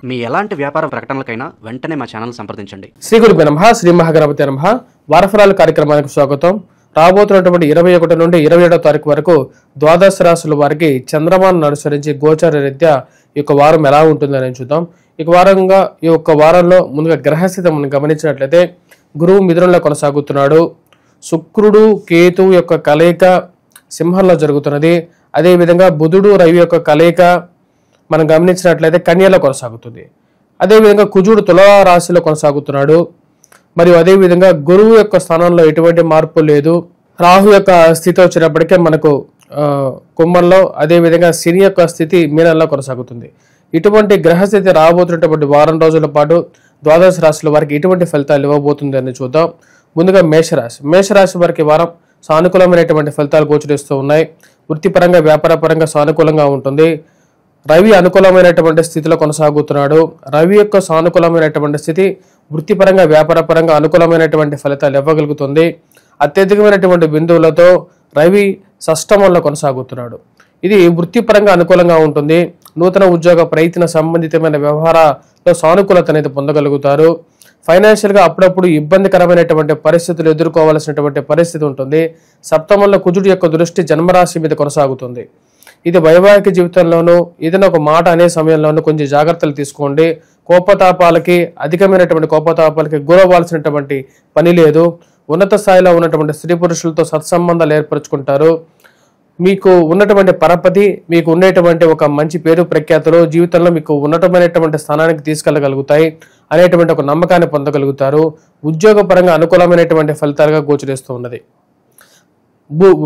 మీ ఎలాంటి వ్యాపార ప్రకటనలకైనా వెంటనే మా ఛానల్ సంప్రదించండి. శ్రీ గురుభ్యో నమః. శ్రీ మహాగణపతి నమః. వారఫలాల కార్యక్రమానికి స్వాగతం. రాబోతున్నటువంటి 21 నుండి 27వ తారీఖు వరకు ద్వాదశ రాశుల వారికి చంద్రమాను అనుసరించి గోచార రీత్యా ఈ యొక్క వారం ఎలా ఉంటుందని చూద్దాం. ఈ యొక్క వారంలో ముందుగా గ్రహస్థితి మనం గమనించినట్లయితే గురువు మిథునంలో కొనసాగుతున్నాడు. శుక్రుడు కేతువు యొక్క కలయిక సింహంలో జరుగుతున్నది. అదేవిధంగా బుధుడు రవి యొక్క కలయిక మనం గమనించినట్లయితే కన్యలో కొనసాగుతుంది. అదేవిధంగా కుజుడు తులా రాశిలో కొనసాగుతున్నాడు. మరియు అదేవిధంగా గురువు యొక్క స్థానంలో ఎటువంటి మార్పు లేదు. రాహు యొక్క స్థితి వచ్చినప్పటికే మనకు కుంభంలో, అదేవిధంగా శని యొక్క స్థితి మీనంలో కొనసాగుతుంది. ఇటువంటి గ్రహస్థితి రాబోతున్నటువంటి వారం రోజుల పాటు ద్వాదశ రాశుల వారికి ఎటువంటి ఫలితాలు ఇవ్వబోతుంది అని చూద్దాం. ముందుగా మేషరాశి వారికి వారం సానుకూలమైనటువంటి ఫలితాలు గోచరిస్తూ ఉన్నాయి. వృత్తిపరంగా వ్యాపారపరంగా సానుకూలంగా ఉంటుంది. రవి అనుకూలమైనటువంటి స్థితిలో కొనసాగుతున్నాడు. రవి యొక్క సానుకూలమైనటువంటి స్థితి వృత్తిపరంగా వ్యాపారపరంగా అనుకూలమైనటువంటి ఫలితాలు ఇవ్వగలుగుతుంది. అత్యధికమైనటువంటి బిందువులతో రవి షష్టమంలో కొనసాగుతున్నాడు. ఇది వృత్తిపరంగా అనుకూలంగా ఉంటుంది. నూతన ఉద్యోగ ప్రయత్న సంబంధితమైన వ్యవహారాల్లో సానుకూలత అనేది పొందగలుగుతారు. ఫైనాన్షియల్గా అప్పుడప్పుడు ఇబ్బందికరమైనటువంటి పరిస్థితులు ఎదుర్కోవాల్సినటువంటి పరిస్థితి ఉంటుంది. సప్తమంలో కుజుడు యొక్క దృష్టి జన్మరాశి మీద కొనసాగుతుంది. ఇది వైవాహిక జీవితంలోనూ ఏదైనా ఒక మాట అనే సమయంలోనూ కొంచెం జాగ్రత్తలు తీసుకోండి. అధికమైనటువంటి కోపతాపాలకి గురవ్వాల్సినటువంటి పని లేదు. ఉన్నత స్థాయిలో ఉన్నటువంటి స్త్రీ పురుషులతో సత్సంబంధాలు ఏర్పరచుకుంటారు. మీకు ఉన్నటువంటి పరపతి, మీకు ఉండేటువంటి ఒక మంచి పేరు ప్రఖ్యాతులు జీవితంలో మీకు ఉన్నతమైనటువంటి స్థానానికి తీసుకెళ్లగలుగుతాయి అనేటువంటి ఒక నమ్మకాన్ని పొందగలుగుతారు. ఉద్యోగపరంగా అనుకూలమైనటువంటి ఫలితాలుగా గోచరిస్తూ ఉన్నది.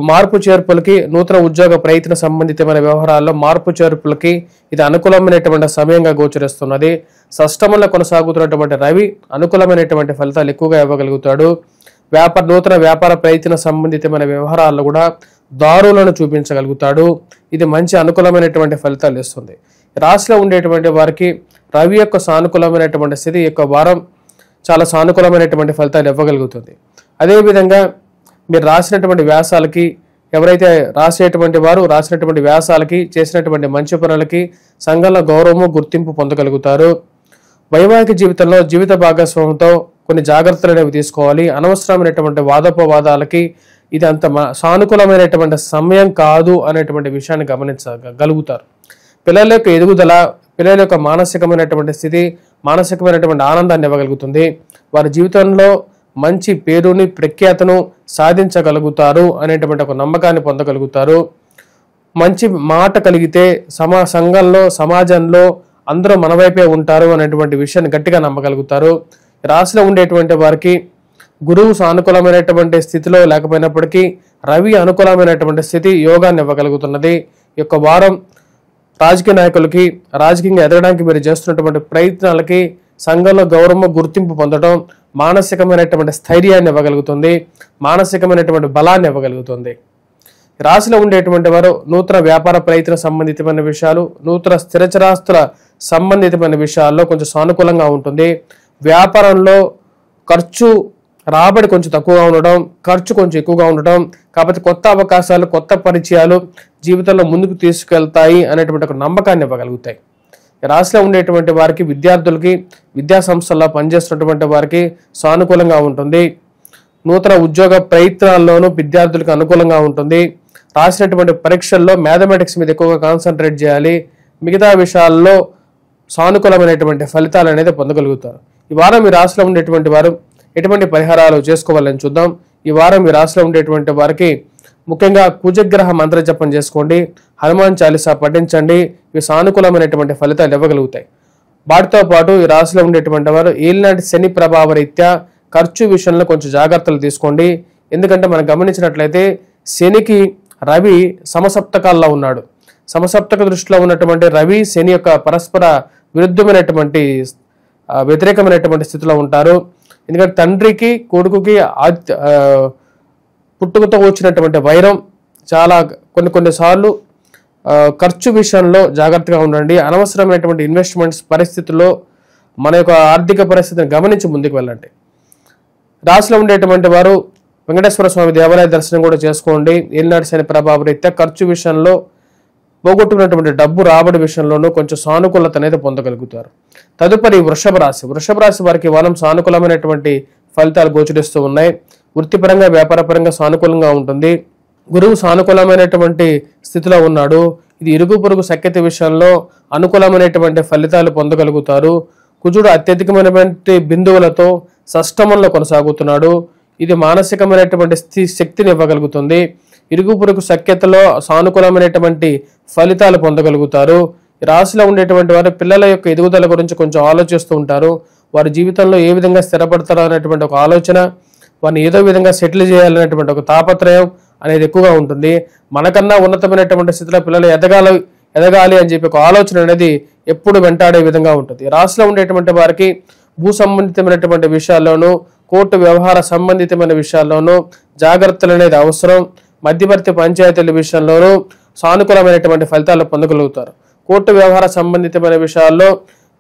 మార్పు చేర్పులకి, నూతన ఉద్యోగ ప్రయత్న సంబంధితమైన వ్యవహారాల్లో మార్పు చేర్పులకి ఇది అనుకూలమైనటువంటి సమయంగా గోచరిస్తున్నది. షష్టమంలో కొనసాగుతున్నటువంటి రవి అనుకూలమైనటువంటి ఫలితాలు ఎక్కువగా ఇవ్వగలుగుతాడు. నూతన వ్యాపార ప్రయత్న సంబంధితమైన వ్యవహారాల్లో కూడా దారులను చూపించగలుగుతాడు. ఇది మంచి అనుకూలమైనటువంటి ఫలితాలు ఇస్తుంది. రాశిలో ఉండేటువంటి వారికి రవి యొక్క సానుకూలమైనటువంటి స్థితి యొక్క వారం చాలా సానుకూలమైనటువంటి ఫలితాలు ఇవ్వగలుగుతుంది. అదేవిధంగా మీరు రాసినటువంటి వ్యాసాలకి, ఎవరైతే రాసినటువంటి వ్యాసాలకి, చేసినటువంటి మంచి పనులకి సంఘంలో గౌరవము, గుర్తింపు పొందగలుగుతారు. వైవాహిక జీవితంలో జీవిత భాగస్వామితో కొన్ని జాగ్రత్తలు అనేవి తీసుకోవాలి. అనవసరమైనటువంటి వాదోపవాదాలకి ఇది అంత సానుకూలమైనటువంటి సమయం కాదు అనేటువంటి విషయాన్ని గమనించగలుగుతారు. పిల్లల యొక్క ఎదుగుదల, పిల్లల యొక్క మానసికమైనటువంటి స్థితి, మానసికమైనటువంటి ఆనందాన్ని ఇవ్వగలుగుతుంది. వారి జీవితంలో మంచి పేరుని, ప్రఖ్యాతను సాధించగలుగుతారు అనేటువంటి ఒక నమ్మకాన్ని పొందగలుగుతారు. మంచి మాట కలిగితే సంఘంలో, సమాజంలో అందరూ మన వైపే ఉంటారు అనేటువంటి విషయాన్ని గట్టిగా నమ్మగలుగుతారు. రాశిలో ఉండేటువంటి వారికి గురువు సానుకూలమైనటువంటి స్థితిలో లేకపోయినప్పటికీ రవి అనుకూలమైనటువంటి స్థితి యోగాన్ని ఇవ్వగలుగుతున్నది. ఈ యొక్క వారం రాజకీయ నాయకులకి, రాజకీయంగా ఎదగడానికి మీరు చేస్తున్నటువంటి ప్రయత్నాలకి సంఘంలో గౌరవం, గుర్తింపు పొందడం మానసికమైనటువంటి స్థైర్యాన్ని ఇవ్వగలుగుతుంది. మానసికమైనటువంటి బలాన్ని ఇవ్వగలుగుతుంది. రాశిలో ఉండేటువంటి వారు నూతన వ్యాపార ప్రయత్న సంబంధితమైన విషయాలు, నూతన స్థిరచరాస్తుల సంబంధితమైన విషయాల్లో కొంచెం సానుకూలంగా ఉంటుంది. వ్యాపారంలో రాబడి కొంచెం తక్కువగా ఉండడం, ఖర్చు కొంచెం ఎక్కువగా ఉండడం, కాబట్టి కొత్త అవకాశాలు, కొత్త పరిచయాలు జీవితంలో ముందుకు తీసుకెళ్తాయి అనేటువంటి ఒక నమ్మకాన్ని ఇవ్వగలుగుతాయి. రాశిలో ఉండేటువంటి వారికి, విద్యార్థులకి, విద్యా సంస్థల్లో పనిచేస్తున్నటువంటి వారికి సానుకూలంగా ఉంటుంది. నూతన ఉద్యోగ ప్రయత్నాల్లోనూ విద్యార్థులకు అనుకూలంగా ఉంటుంది. రాసినటువంటి పరీక్షల్లో మ్యాథమెటిక్స్ మీద ఎక్కువగా కాన్సన్ట్రేట్ చేయాలి. మిగతా విషయాల్లో సానుకూలమైనటువంటి ఫలితాలు అనేది పొందగలుగుతారు. ఈ వారం మీ రాశిలో ఉండేటువంటి వారు ఎటువంటి పరిహారాలు చేసుకోవాలని చూద్దాం. ఈ వారం మీ రాశిలో ఉండేటువంటి వారికి ముఖ్యంగా కుజగ్రహ మంత్ర జపం చేసుకోండి. హనుమాన్ చాలీసా పఠించండి. ఇవి సానుకూలమైనటువంటి ఫలితాలు ఇవ్వగలుగుతాయి. వాటితో పాటు ఈ రాశిలో ఉండేటువంటి వారు ఏలినాటి శని ప్రభావ రీత్యా ఖర్చు విషయంలో కొంచెం జాగ్రత్తలు తీసుకోండి. ఎందుకంటే మనం గమనించినట్లయితే శనికి రవి సమసప్తకాల్లో ఉన్నాడు. సమసప్తక దృష్టిలో ఉన్నటువంటి రవి, శని యొక్క పరస్పర విరుద్ధమైనటువంటి వ్యతిరేకమైనటువంటి స్థితిలో ఉంటారు. ఎందుకంటే తండ్రికి, కొడుకుకి పుట్టుకతో వచ్చినటువంటి వైరం చాలా కొన్నిసార్లు ఖర్చు విషయంలో జాగ్రత్తగా ఉండండి. అనవసరమైనటువంటి ఇన్వెస్ట్మెంట్స్ పరిస్థితుల్లో మన యొక్క ఆర్థిక పరిస్థితిని గమనించి ముందుకు వెళ్ళండి. రాశిలో ఉండేటువంటి వారు వెంకటేశ్వర స్వామి దేవాలయ దర్శనం కూడా చేసుకోండి. ఏలినాటి శని ప్రభావ రీత్యా ఖర్చు విషయంలో పోగొట్టుకున్నటువంటి డబ్బు రాబడి విషయంలోనూ కొంచెం సానుకూలత అనేది పొందగలుగుతారు. తదుపరి వృషభ రాశి వారికి ఈ వారం సానుకూలమైనటువంటి ఫలితాలు గోచరిస్తూ ఉన్నాయి. వృత్తిపరంగా వ్యాపారపరంగా సానుకూలంగా ఉంటుంది. గురువు సానుకూలమైనటువంటి స్థితిలో ఉన్నాడు. ఇది ఇరుగు పొరుగు సఖ్యత విషయంలో అనుకూలమైనటువంటి ఫలితాలు పొందగలుగుతారు. కుజుడు అత్యధికమైనటువంటి బిందువులతో షష్టమంలో కొనసాగుతున్నాడు. ఇది మానసికమైనటువంటి శక్తిని ఇవ్వగలుగుతుంది. ఇరుగు పొరుగు సఖ్యతలో సానుకూలమైనటువంటి ఫలితాలు పొందగలుగుతారు. ఈ రాశిలో ఉండేటువంటి వారు పిల్లల యొక్క ఎదుగుదల గురించి కొంచెం ఆలోచిస్తూ ఉంటారు. వారి జీవితంలో ఏ విధంగా స్థిరపడతారో అనేటువంటి ఒక ఆలోచన, వారిని ఏదో విధంగా సెటిల్ చేయాలనేటువంటి ఒక తాపత్రయం అనేది ఎక్కువగా ఉంటుంది. మనకన్నా ఉన్నతమైనటువంటి స్థితిలో పిల్లలు ఎదగాలి అని చెప్పి ఒక ఆలోచన అనేది ఎప్పుడు వెంటాడే విధంగా ఉంటుంది. రాశిలో ఉండేటువంటి వారికి భూ సంబంధితమైనటువంటి విషయాల్లోనూ కోర్టు వ్యవహార సంబంధితమైన విషయాల్లోనూ జాగ్రత్తలు అనేది అవసరం. మధ్యవర్తి పంచాయతీల విషయంలోనూ సానుకూలమైనటువంటి ఫలితాలు పొందగలుగుతారు. కోర్టు వ్యవహార సంబంధితమైన విషయాల్లో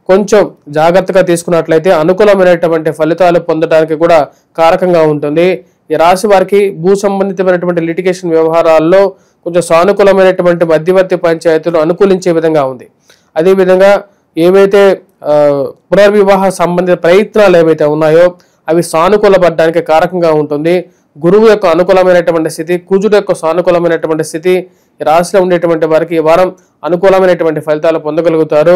కొంచెం జాగ్రత్తగా తీసుకున్నట్లయితే అనుకూలమైనటువంటి ఫలితాలు పొందడానికి కూడా కారకంగా ఉంటుంది. ఈ రాశి వారికి భూ సంబంధితమైనటువంటి లిటిగేషన్ వ్యవహారాల్లో కొంచెం సానుకూలమైనటువంటి మధ్యవర్తి పంచాయతీలు అనుకూలించే విధంగా ఉంది. అదేవిధంగా ఏవైతే పునర్వివాహ సంబంధిత ప్రయత్నాలు ఏవైతే ఉన్నాయో అవి సానుకూలపడడానికి కారకంగా ఉంటుంది. గురువు యొక్క అనుకూలమైనటువంటి స్థితి, కుజుడు యొక్క సానుకూలమైనటువంటి స్థితి, ఈ రాశిలో ఉండేటువంటి వారికి ఈ వారం అనుకూలమైనటువంటి ఫలితాలు పొందగలుగుతారు.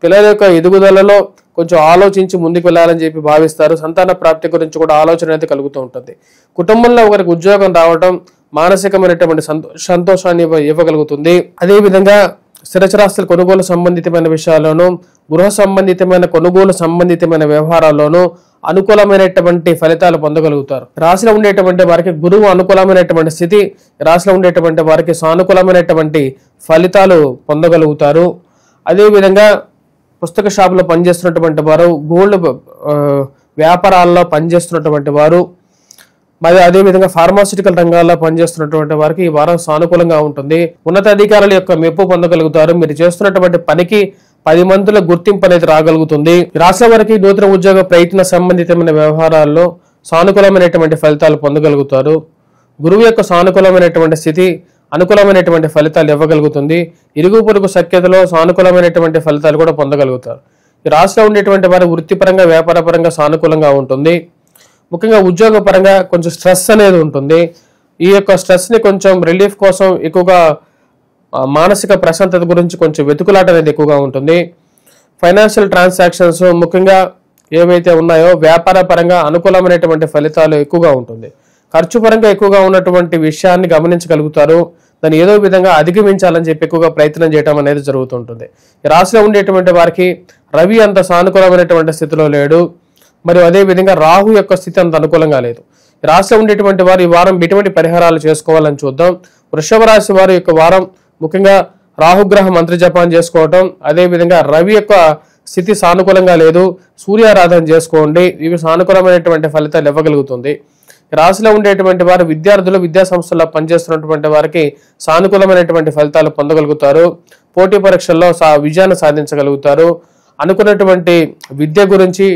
పిల్లల యొక్క ఎదుగుదలలో కొంచెం ఆలోచించి ముందుకు వెళ్ళాలని చెప్పి భావిస్తారు. సంతాన ప్రాప్తి గురించి కూడా ఆలోచన అయితే కలుగుతూ ఉంటుంది. కుటుంబంలో ఒకరికి ఉద్యోగం రావడం మానసికమైనటువంటి సంతోషాన్ని ఇవ్వగలుగుతుంది. అదేవిధంగా స్థిరచరాస్తుల కొనుగోలు సంబంధితమైన విషయాల్లోనూ గృహ సంబంధితమైన కొనుగోలు సంబంధితమైన వ్యవహారాల్లోనూ అనుకూలమైనటువంటి ఫలితాలు పొందగలుగుతారు. రాశిలో ఉండేటువంటి వారికి గురువు అనుకూలమైనటువంటి స్థితి, రాశిలో ఉండేటువంటి వారికి సానుకూలమైనటువంటి ఫలితాలు పొందగలుగుతారు. అదేవిధంగా పుస్తక షాపులో పనిచేస్తున్నటువంటి వారు, గోల్డ్ వ్యాపారాల్లో పనిచేస్తున్నటువంటి వారు, మరి అదేవిధంగా ఫార్మాస్యూటికల్ రంగాల్లో పనిచేస్తున్నటువంటి వారికి ఈ వారం సానుకూలంగా ఉంటుంది. ఉన్నతాధికారుల యొక్క మెప్పు పొందగలుగుతారు. మీరు చేస్తున్నటువంటి పనికి 10 మందిలో గుర్తింపు అనేది రాగలుగుతుంది. రాష్ట్ర వారికి నూతన ఉద్యోగ ప్రయత్న సంబంధితమైన వ్యవహారాల్లో సానుకూలమైనటువంటి ఫలితాలు పొందగలుగుతారు. గురువు యొక్క సానుకూలమైనటువంటి స్థితి అనుకూలమైనటువంటి ఫలితాలు ఇవ్వగలుగుతుంది. ఇరుగు పొరుగు సఖ్యతలో సానుకూలమైనటువంటి ఫలితాలు కూడా పొందగలుగుతారు. ఈ రాష్ట్రంలో ఉండేటువంటి వారి వృత్తిపరంగా వ్యాపారపరంగా సానుకూలంగా ఉంటుంది. ముఖ్యంగా ఉద్యోగ పరంగా కొంచెం స్ట్రెస్ అనేది ఉంటుంది. ఈ యొక్క స్ట్రెస్ని కొంచెం రిలీఫ్ కోసం ఎక్కువగా మానసిక ప్రశాంతత గురించి కొంచెం వెతుకులాట అనేది ఎక్కువగా ఉంటుంది. ఫైనాన్షియల్ ట్రాన్సాక్షన్స్ ముఖ్యంగా ఏవైతే ఉన్నాయో వ్యాపార పరంగా అనుకూలమైనటువంటి ఫలితాలు ఎక్కువగా ఉంటుంది. ఖర్చు పరంగా ఎక్కువగా ఉన్నటువంటి విషయాన్ని గమనించగలుగుతారు. దాన్ని ఏదో విధంగా అధిగమించాలని చెప్పి ఎక్కువగా ప్రయత్నం చేయడం అనేది జరుగుతుంటుంది. ఈ రాశిలో ఉండేటువంటి వారికి రవి అంత సానుకూలమైనటువంటి స్థితిలో లేడు. మరియు అదేవిధంగా రాహు యొక్క స్థితి అంత అనుకూలంగా లేదు. ఈ రాశిలో ఉండేటువంటి వారు ఈ వారం ఎటువంటి పరిహారాలు చేసుకోవాలని చూద్దాం. వృషభ రాశి వారి యొక్క వారం ముఖ్యంగా రాహుగ్రహ మంత్ర జపాన్ని చేసుకోవటం, అదేవిధంగా రవి యొక్క స్థితి సానుకూలంగా లేదు, సూర్యారాధన చేసుకోండి. ఇవి సానుకూలమైనటువంటి ఫలితాలు ఇవ్వగలుగుతుంది. రాశిలో ఉండేటువంటి వారు విద్యార్థులు, విద్యా సంస్థల్లో పనిచేస్తున్నటువంటి వారికి సానుకూలమైనటువంటి ఫలితాలు పొందగలుగుతారు. పోటీ పరీక్షల్లో విజయాన్ని సాధించగలుగుతారు. అనుకున్నటువంటి విద్య గురించి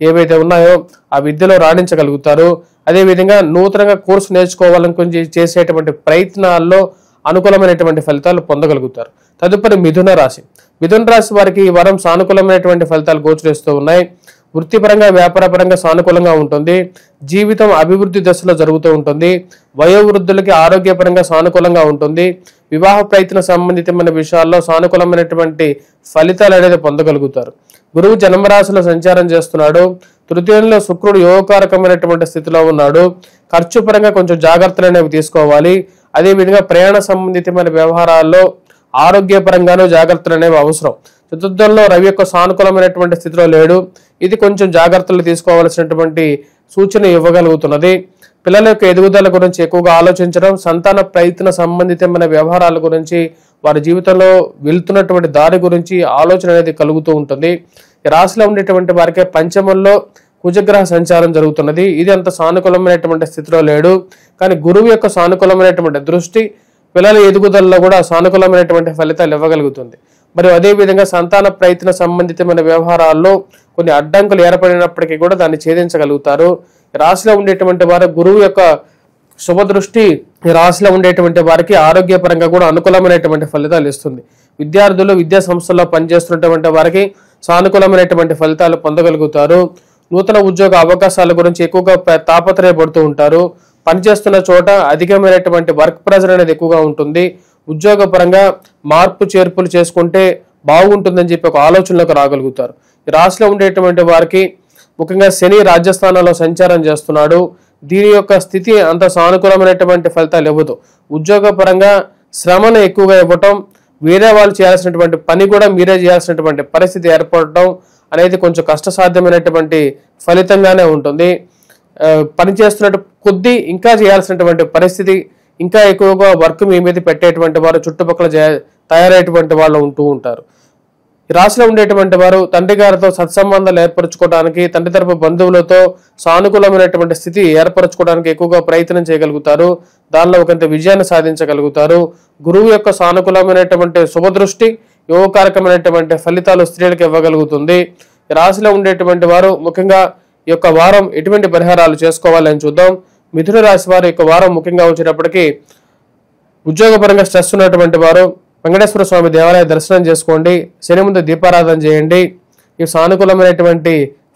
ఏవైతే ఉన్నాయో ఆ విద్యలో రాణించగలుగుతారు. అదేవిధంగా నూతనంగా కోర్సు నేర్చుకోవాలని చేసేటువంటి ప్రయత్నాల్లో అనుకూలమైనటువంటి ఫలితాలు పొందగలుగుతారు. తదుపరి మిథున రాశి వారికి ఈ వారం సానుకూలమైనటువంటి ఫలితాలు గోచరిస్తూ ఉన్నాయి. వృత్తిపరంగా వ్యాపారపరంగా సానుకూలంగా ఉంటుంది. జీవితం అభివృద్ధి దశలో జరుగుతూ ఉంటుంది. వయోవృద్ధులకి ఆరోగ్యపరంగా సానుకూలంగా ఉంటుంది. వివాహ ప్రయత్న సంబంధితమైన విషయాల్లో సానుకూలమైనటువంటి ఫలితాలు అనేది పొందగలుగుతారు. గురువు జన్మరాశిలో సంచారం చేస్తున్నాడు. తృతీయంలో శుక్రుడు యోగకారకమైనటువంటి స్థితిలో ఉన్నాడు. ఖర్చు పరంగా కొంచెం జాగ్రత్తలు అనేవి తీసుకోవాలి. అదేవిధంగా ప్రయాణ సంబంధితమైన వ్యవహారాల్లో ఆరోగ్యపరంగానూ జాగ్రత్తలు అనేవి అవసరం. చతుర్థంలో రవి యొక్క సానుకూలమైనటువంటి స్థితిలో లేడు. ఇది కొంచెం జాగ్రత్తలు తీసుకోవాల్సినటువంటి సూచన ఇవ్వగలుగుతున్నది. పిల్లల యొక్క ఎదుగుదల గురించి ఎక్కువగా ఆలోచించడం, సంతాన ప్రయత్న సంబంధితమైన వ్యవహారాల గురించి, వారి జీవితంలో వెళ్తున్నటువంటి దారి గురించి ఆలోచన అనేది కలుగుతూ ఉంటుంది. ఈ రాశిలో ఉండేటువంటి వారికి పంచమంలో కుజగ్రహ సంచారం జరుగుతున్నది. ఇది అంత సానుకూలమైనటువంటి స్థితిలో లేడు. కానీ గురువు యొక్క సానుకూలమైనటువంటి దృష్టి పిల్లల ఎదుగుదలలో కూడా సానుకూలమైనటువంటి ఫలితాలు ఇవ్వగలుగుతుంది. మరియు అదేవిధంగా సంతాన ప్రయత్న సంబంధితమైన వ్యవహారాల్లో కొన్ని అడ్డంకులు ఏర్పడినప్పటికీ కూడా దాన్ని ఛేదించగలుగుతారు. రాశిలో ఉండేటువంటి వారు గురువు యొక్క శుభదృష్టి ఈ రాశిలో ఉండేటువంటి వారికి ఆరోగ్యపరంగా కూడా అనుకూలమైనటువంటి ఫలితాలు ఇస్తుంది. విద్యార్థులు విద్యా సంస్థల్లో పనిచేస్తున్నటువంటి వారికి సానుకూలమైనటువంటి ఫలితాలు పొందగలుగుతారు. నూతన ఉద్యోగ అవకాశాల గురించి ఎక్కువగా తాపత్రయపడుతూ ఉంటారు. పనిచేస్తున్న చోట అధికమైనటువంటి వర్క్ ప్రెజర్ అనేది ఎక్కువగా ఉంటుంది. ఉద్యోగపరంగా మార్పు చేర్పులు చేసుకుంటే బాగుంటుందని చెప్పి ఒక ఆలోచనలోకి రాగలుగుతారు. ఈ రాశిలో ఉండేటువంటి వారికి ముఖ్యంగా శని రాజ్యస్థానంలో సంచారం చేస్తున్నాడు. దీని యొక్క స్థితి అంత సానుకూలమైనటువంటి ఫలితాలు ఇవ్వదు. ఉద్యోగపరంగా శ్రమను ఎక్కువగా ఇవ్వటం, వేరే వాళ్ళు చేయాల్సినటువంటి పని కూడా మీరే చేయాల్సినటువంటి పరిస్థితి ఏర్పడటం అనేది కొంచెం కష్టసాధ్యమైనటువంటి ఫలితంగానే ఉంటుంది. పనిచేస్తున్నట్టు కొద్దీ ఇంకా చేయాల్సినటువంటి పరిస్థితి, ఇంకా ఎక్కువగా వర్క్ మీ మీద పెట్టేటువంటి వారు చుట్టుపక్కల తయారయ్యేటువంటి వాళ్ళు ఉంటూ ఉంటారు. ఈ రాశిలో ఉండేటువంటి వారు తండ్రి గారితో సత్సంబంధాలు ఏర్పరచుకోవడానికి, తండ్రి తరపు బంధువులతో సానుకూలమైనటువంటి స్థితి ఏర్పరచుకోవడానికి ఎక్కువగా ప్రయత్నం చేయగలుగుతారు. దానిలో ఒకంత విజయాన్ని సాధించగలుగుతారు. గురువు యొక్క సానుకూలమైనటువంటి శుభదృష్టి యోగకారకమైనటువంటి ఫలితాలు స్త్రీలకు ఇవ్వగలుగుతుంది. ఈ రాశిలో ఉండేటువంటి వారు ముఖ్యంగా ఈ యొక్క వారం ఎటువంటి పరిహారాలు చేసుకోవాలని చూద్దాం. మిథున రాశి వారు యొక్క వారం ముఖ్యంగా వచ్చేటప్పటికి ఉద్యోగపరంగా స్ట్రెస్ ఉన్నటువంటి వారు వెంకటేశ్వర స్వామి దేవాలయ దర్శనం చేసుకోండి. శని ముందు దీపారాధన చేయండి. ఈ సానుకూలమైనటువంటి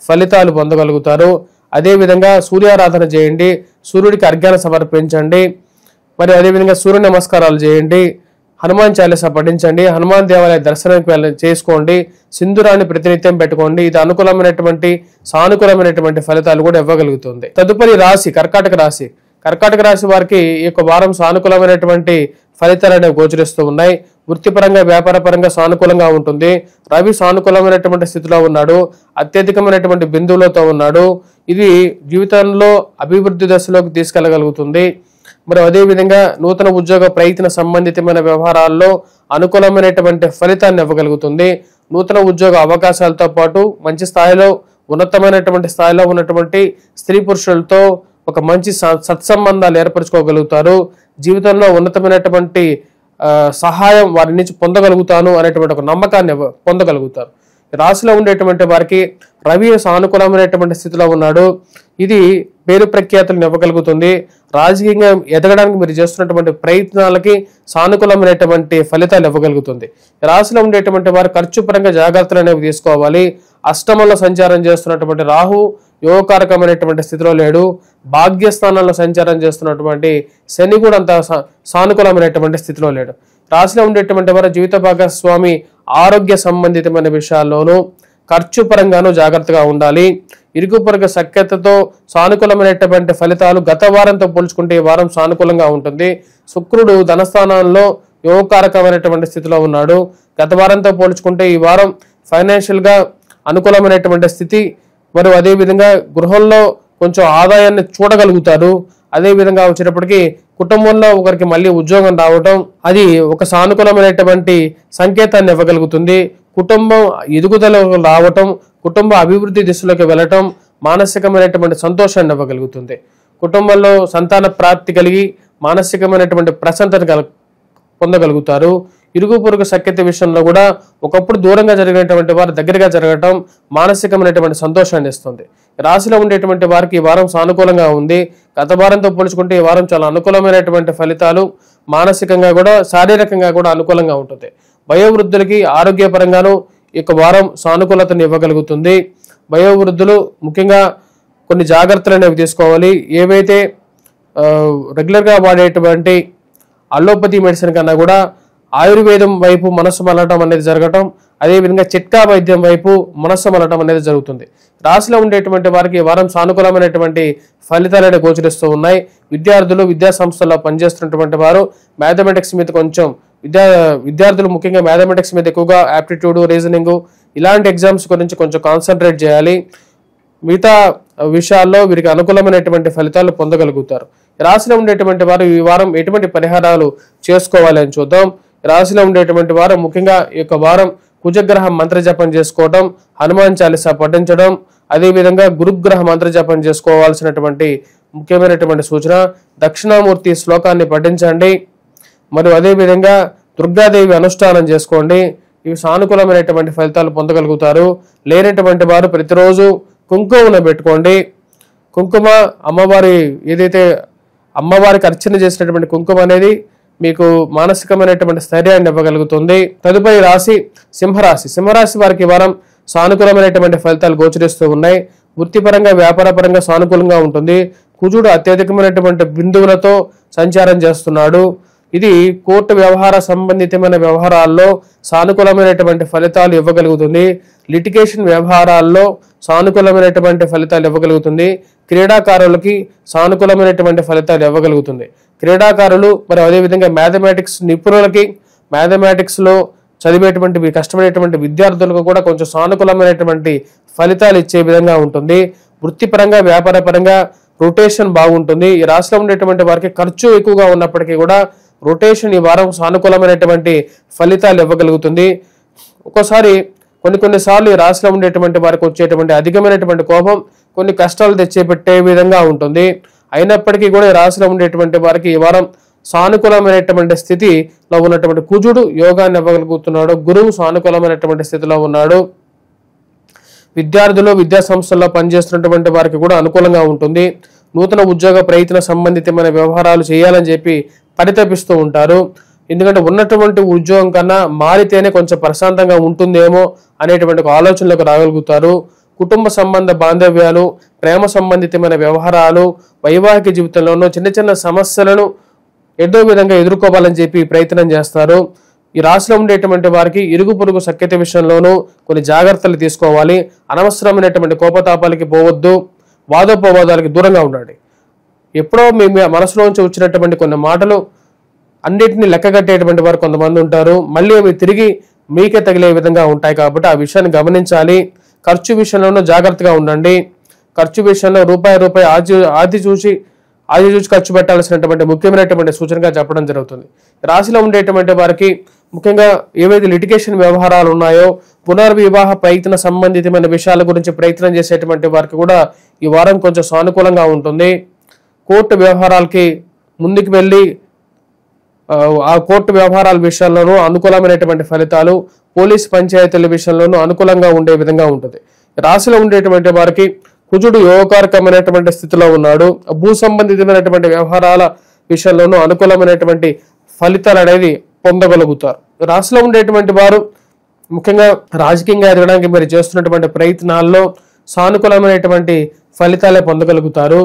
ఫలితాలు పొందగలుగుతారు. అదేవిధంగా సూర్యారాధన చేయండి. సూర్యుడికి అర్ఘ్యాన్ని సమర్పించండి. మరి అదేవిధంగా సూర్య నమస్కారాలు చేయండి. హనుమాన్ చాలీసా పఠించండి. హనుమాన్ దేవాలయ దర్శనానికి చేసుకోండి. సింధూరాన్ని ప్రతినిత్యం పెట్టుకోండి. ఇది అనుకూలమైనటువంటి సానుకూలమైనటువంటి ఫలితాలు కూడా ఇవ్వగలుగుతుంది. తదుపరి రాశి కర్కాటక రాశి. కర్కాటక రాశి వారికి ఈ యొక్క వారం సానుకూలమైనటువంటి ఫలితాలు అనేవి గోచరిస్తూ ఉన్నాయి. వృత్తిపరంగా వ్యాపారపరంగా సానుకూలంగా ఉంటుంది. రవి సానుకూలమైనటువంటి స్థితిలో ఉన్నాడు. అత్యధికమైనటువంటి బిందువులతో ఉన్నాడు. ఇది జీవితంలో అభివృద్ధి దశలోకి తీసుకెళ్లగలుగుతుంది. మరి అదేవిధంగా నూతన ఉద్యోగ ప్రయత్న సంబంధితమైన వ్యవహారాల్లో అనుకూలమైనటువంటి ఫలితాన్ని ఇవ్వగలుగుతుంది. నూతన ఉద్యోగ అవకాశాలతో పాటు మంచి స్థాయిలో ఉన్నతమైనటువంటి స్థాయిలో ఉన్నటువంటి స్త్రీ పురుషులతో ఒక మంచి సత్సంబంధాలు ఏర్పరచుకోగలుగుతారు. జీవితంలో ఉన్నతమైనటువంటి సహాయం వారి నుంచి పొందగలుగుతాను అనేటువంటి ఒక నమ్మకాన్ని పొందగలుగుతారు. రాశిలో ఉండేటువంటి వారికి రవి సానుకూలమైనటువంటి స్థితిలో ఉన్నాడు. ఇది పేరు ప్రఖ్యాతులను ఇవ్వగలుగుతుంది. రాజకీయంగా ఎదగడానికి మీరు చేస్తున్నటువంటి ప్రయత్నాలకి సానుకూలమైనటువంటి ఫలితాలు ఇవ్వగలుగుతుంది. రాశిలో ఉండేటువంటి వారు ఖర్చు పరంగా జాగ్రత్తలు అనేవి తీసుకోవాలి. అష్టమంలో సంచారం చేస్తున్నటువంటి రాహు యోగకారకమైనటువంటి స్థితిలో లేడు. భాగ్యస్థానంలో సంచారం చేస్తున్నటువంటి శని కూడా అంత సానుకూలమైనటువంటి స్థితిలో లేడు. రాశిలో ఉండేటువంటి వారు జీవిత భాగస్వామి ఆరోగ్య సంబంధితమైన విషయాల్లోనూ ఖర్చు పరంగానూ జాగ్రత్తగా ఉండాలి. ఇరుగు పొరుగు సఖ్యతతో సానుకూలమైనటువంటి ఫలితాలు గత వారంతో పోల్చుకుంటే ఈ వారం సానుకూలంగా ఉంటుంది. శుక్రుడు ధనస్థానంలో యోగకారకమైనటువంటి స్థితిలో ఉన్నాడు. గత వారంతో పోల్చుకుంటే ఈ వారం ఫైనాన్షియల్ గా అనుకూలమైనటువంటి స్థితి. మరియు అదేవిధంగా గృహంలో కొంచెం ఆదాయాన్ని చూడగలుగుతారు. అదేవిధంగా వచ్చేటప్పటికి కుటుంబంలో ఒకరికి మళ్ళీ ఉద్యోగం రావటం అది ఒక సానుకూలమైనటువంటి సంకేతాన్ని ఇవ్వగలుగుతుంది. కుటుంబం ఎదుగుదలకు రావటం, కుటుంబ అభివృద్ధి దిశలోకి వెళ్ళటం మానసికమైనటువంటి సంతోషాన్ని ఇవ్వగలుగుతుంది. కుటుంబంలో సంతాన ప్రాప్తి కలిగి మానసికమైనటువంటి ప్రశాంతత పొందగలుగుతారు. ఇరుగు పొరుగు సఖ్యత విషయంలో కూడా ఒకప్పుడు దూరంగా జరిగినటువంటి వారు దగ్గరగా జరగటం మానసికమైనటువంటి సంతోషాన్ని ఇస్తుంది. రాశిలో ఉండేటువంటి వారికి ఈ వారం సానుకూలంగా ఉంది. గత వారంతో పోల్చుకుంటే ఈ వారం చాలా అనుకూలమైనటువంటి ఫలితాలు, మానసికంగా కూడా శారీరకంగా కూడా అనుకూలంగా ఉంటుంది. వయోవృద్ధులకి ఆరోగ్యపరంగాను ఈ వారం సానుకూలతను ఇవ్వగలుగుతుంది. వయోవృద్ధులు ముఖ్యంగా కొన్ని జాగ్రత్తలు అనేవి తీసుకోవాలి. ఏవైతే రెగ్యులర్గా వాడేటువంటి అలోపతి మెడిసిన్ కన్నా కూడా ఆయుర్వేదం వైపు మనస్సు మలటం అనేది జరగటం, అదేవిధంగా చిట్కా వైద్యం వైపు మనస్సు మలటం అనేది జరుగుతుంది. రాశిలో ఉండేటువంటి వారికి ఈ వారం సానుకూలమైనటువంటి ఫలితాలను గోచరిస్తూ ఉన్నాయి. విద్యార్థులు విద్యా సంస్థల్లో పనిచేస్తున్నటువంటి వారు మ్యాథమెటిక్స్ మీద కొంచెం విద్యార్థులు ముఖ్యంగా మ్యాథమెటిక్స్ మీద ఎక్కువగా యాప్టిట్యూడ్, రీజనింగ్ ఇలాంటి ఎగ్జామ్స్ గురించి కొంచెం కాన్సన్ట్రేట్ చేయాలి. మిగతా విషయాల్లో వీరికి అనుకూలమైనటువంటి ఫలితాలు పొందగలుగుతారు. రాశిలో ఉండేటువంటి వారు ఈ వారం ఎటువంటి పరిహారాలు చేసుకోవాలి అని చూద్దాం. రాశిలో ఉండేటువంటి వారు ముఖ్యంగా ఈ యొక్క వారం కుజగ్రహ మంత్రజపం చేసుకోవడం, హనుమాన్ చాలీసా పఠించడం, అదేవిధంగా గురుగ్రహ మంత్రజపం చేసుకోవాల్సినటువంటి ముఖ్యమైనటువంటి సూచన. దక్షిణామూర్తి శ్లోకాన్ని పఠించండి. మరియు అదేవిధంగా దుర్గాదేవి అనుష్ఠానం చేసుకోండి. ఇవి సానుకూలమైనటువంటి ఫలితాలు పొందగలుగుతారు. లేనటువంటి వారు ప్రతిరోజు కుంకుమను పెట్టుకోండి. కుంకుమ అమ్మవారి ఏదైతే అమ్మవారికి అర్చన చేసినటువంటి కుంకుమ అనేది మీకు మానసికమైనటువంటి స్థైర్యాన్ని ఇవ్వగలుగుతుంది. తదుపరి రాశి సింహరాశి. సింహరాశి వారికి ఈ వారం సానుకూలమైనటువంటి ఫలితాలు గోచరిస్తూ ఉన్నాయి. వృత్తిపరంగా వ్యాపారపరంగా సానుకూలంగా ఉంటుంది. కుజుడు అత్యధికమైనటువంటి బిందువులతో సంచారం చేస్తున్నాడు. ఇది కోర్టు వ్యవహార సంబంధితమైన వ్యవహారాల్లో సానుకూలమైనటువంటి ఫలితాలు ఇవ్వగలుగుతుంది. లిటిగేషన్ వ్యవహారాల్లో సానుకూలమైనటువంటి ఫలితాలు ఇవ్వగలుగుతుంది. క్రీడాకారులకి సానుకూలమైనటువంటి ఫలితాలు ఇవ్వగలుగుతుంది. క్రీడాకారులు మరి అదేవిధంగా మ్యాథమెటిక్స్ నిపుణులకి, మ్యాథమెటిక్స్లో చదివేటువంటి కష్టమైనటువంటి విద్యార్థులకు కూడా కొంచెం సానుకూలమైనటువంటి ఫలితాలు ఇచ్చే విధంగా ఉంటుంది. వృత్తిపరంగా వ్యాపారపరంగా రొటేషన్ బాగుంటుంది. ఈ రాశిలో ఉండేటువంటి వారికి ఖర్చు ఎక్కువగా ఉన్నప్పటికీ కూడా రొటేషన్ ఈ వారం సానుకూలమైనటువంటి ఫలితాలు ఇవ్వగలుగుతుంది. ఒక్కోసారి కొన్నిసార్లు ఈ రాశిలో ఉండేటువంటి వారికి వచ్చేటువంటి అధికమైనటువంటి కోపం కొన్ని కష్టాలు తెచ్చేపెట్టే విధంగా ఉంటుంది. అయినప్పటికీ కూడా ఈ రాశిలో ఉండేటువంటి వారికి ఈ వారం సానుకూలమైనటువంటి స్థితిలో ఉన్నటువంటి కుజుడు యోగాన్ని ఇవ్వగలుగుతున్నాడు. గురువు సానుకూలమైనటువంటి స్థితిలో ఉన్నాడు. విద్యార్థులు విద్యా సంస్థల్లో పనిచేస్తున్నటువంటి వారికి కూడా అనుకూలంగా ఉంటుంది. నూతన ఉద్యోగ ప్రయత్న సంబంధితమైన వ్యవహారాలు చేయాలని చెప్పి పరితపిస్తూ ఉంటారు. ఎందుకంటే ఉన్నటువంటి ఉద్యోగం కన్నా మారితేనే కొంచెం ప్రశాంతంగా ఉంటుందేమో అనేటువంటి ఆలోచనలకు రాగలుగుతారు. కుటుంబ సంబంధ బాంధవ్యాలు, ప్రేమ సంబంధితమైన వ్యవహారాలు, వైవాహిక జీవితంలోనూ చిన్న చిన్న సమస్యలను ఏదో విధంగా ఎదుర్కోవాలని చెప్పి ప్రయత్నం చేస్తారు. ఈ రాశిలో ఉండేటువంటి వారికి ఇరుగు పొరుగు సఖ్యత విషయంలోనూ కొన్ని జాగ్రత్తలు తీసుకోవాలి. అనవసరమైనటువంటి కోపతాపాలకి పోవద్దు. వాదోపవాదాలకి దూరంగా ఉండండి. ఎప్పుడో మీ మనసులోంచి వచ్చినటువంటి కొన్ని మాటలు అన్నిటిని లెక్కగట్టేటువంటి వారు కొంతమంది ఉంటారు. మళ్ళీ అవి తిరిగి మీకే తగిలే విధంగా ఉంటాయి. కాబట్టి ఆ విషయాన్ని గమనించాలి. ఖర్చు విషయంలోనూ జాగ్రత్తగా ఉండండి. ఖర్చు విషయంలో రూపాయి ఆది చూసి ఖర్చు పెట్టాల్సినటువంటి ముఖ్యమైనటువంటి సూచనగా చెప్పడం జరుగుతుంది. రాశిలో ఉండేటువంటి వారికి ముఖ్యంగా ఏవైతే లిటిగేషన్ వ్యవహారాలు ఉన్నాయో, పునర్వివాహ ప్రయత్న సంబంధితమైన విషయాల గురించి ప్రయత్నం చేసేటువంటి వారికి కూడా ఈ వారం కొంచెం సానుకూలంగా ఉంటుంది. కోర్టు వ్యవహారాలకి ముందుకు వెళ్ళి ఆ కోర్టు వ్యవహారాల విషయాల్లోనూ అనుకూలమైనటువంటి ఫలితాలు, పోలీస్ పంచాయతీల విషయంలోనూ అనుకూలంగా ఉండే విధంగా ఉంటుంది. రాశిలో ఉండేటువంటి వారికి కుజుడు యోగకారకమైనటువంటి స్థితిలో ఉన్నాడు. భూ సంబంధితమైనటువంటి వ్యవహారాల విషయంలోనూ అనుకూలమైనటువంటి ఫలితాలు అనేది పొందగలుగుతారు. రాశిలో ఉండేటువంటి వారు ముఖ్యంగా రాజకీయంగా ఎదగడానికి మీరు చేస్తున్నటువంటి ప్రయత్నాల్లో సానుకూలమైనటువంటి ఫలితాలే పొందగలుగుతారు.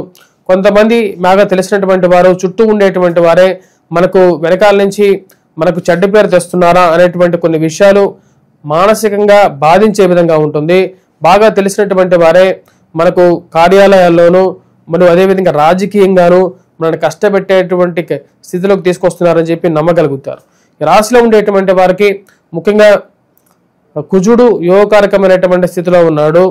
కొంతమంది బాగా తెలిసినటువంటి వారు చుట్టూ ఉండేటువంటి వారే మనకు వెనకాల నుంచి మనకు చెడ్డ పేరు తెస్తున్నారా అనేటువంటి కొన్ని విషయాలు మానసికంగా బాధించే విధంగా ఉంటుంది. బాగా తెలిసినటువంటి వారే మనకు కార్యాలయాల్లోనూ మరియు అదేవిధంగా రాజకీయంగాను మనల్ని కష్టపెట్టేటువంటి స్థితిలోకి తీసుకొస్తున్నారని చెప్పి నమ్మగలుగుతారు. రాశిలో ఉండేటువంటి వారికి ముఖ్యంగా కుజుడు యోగకారకమైనటువంటి స్థితిలో ఉన్నాడు.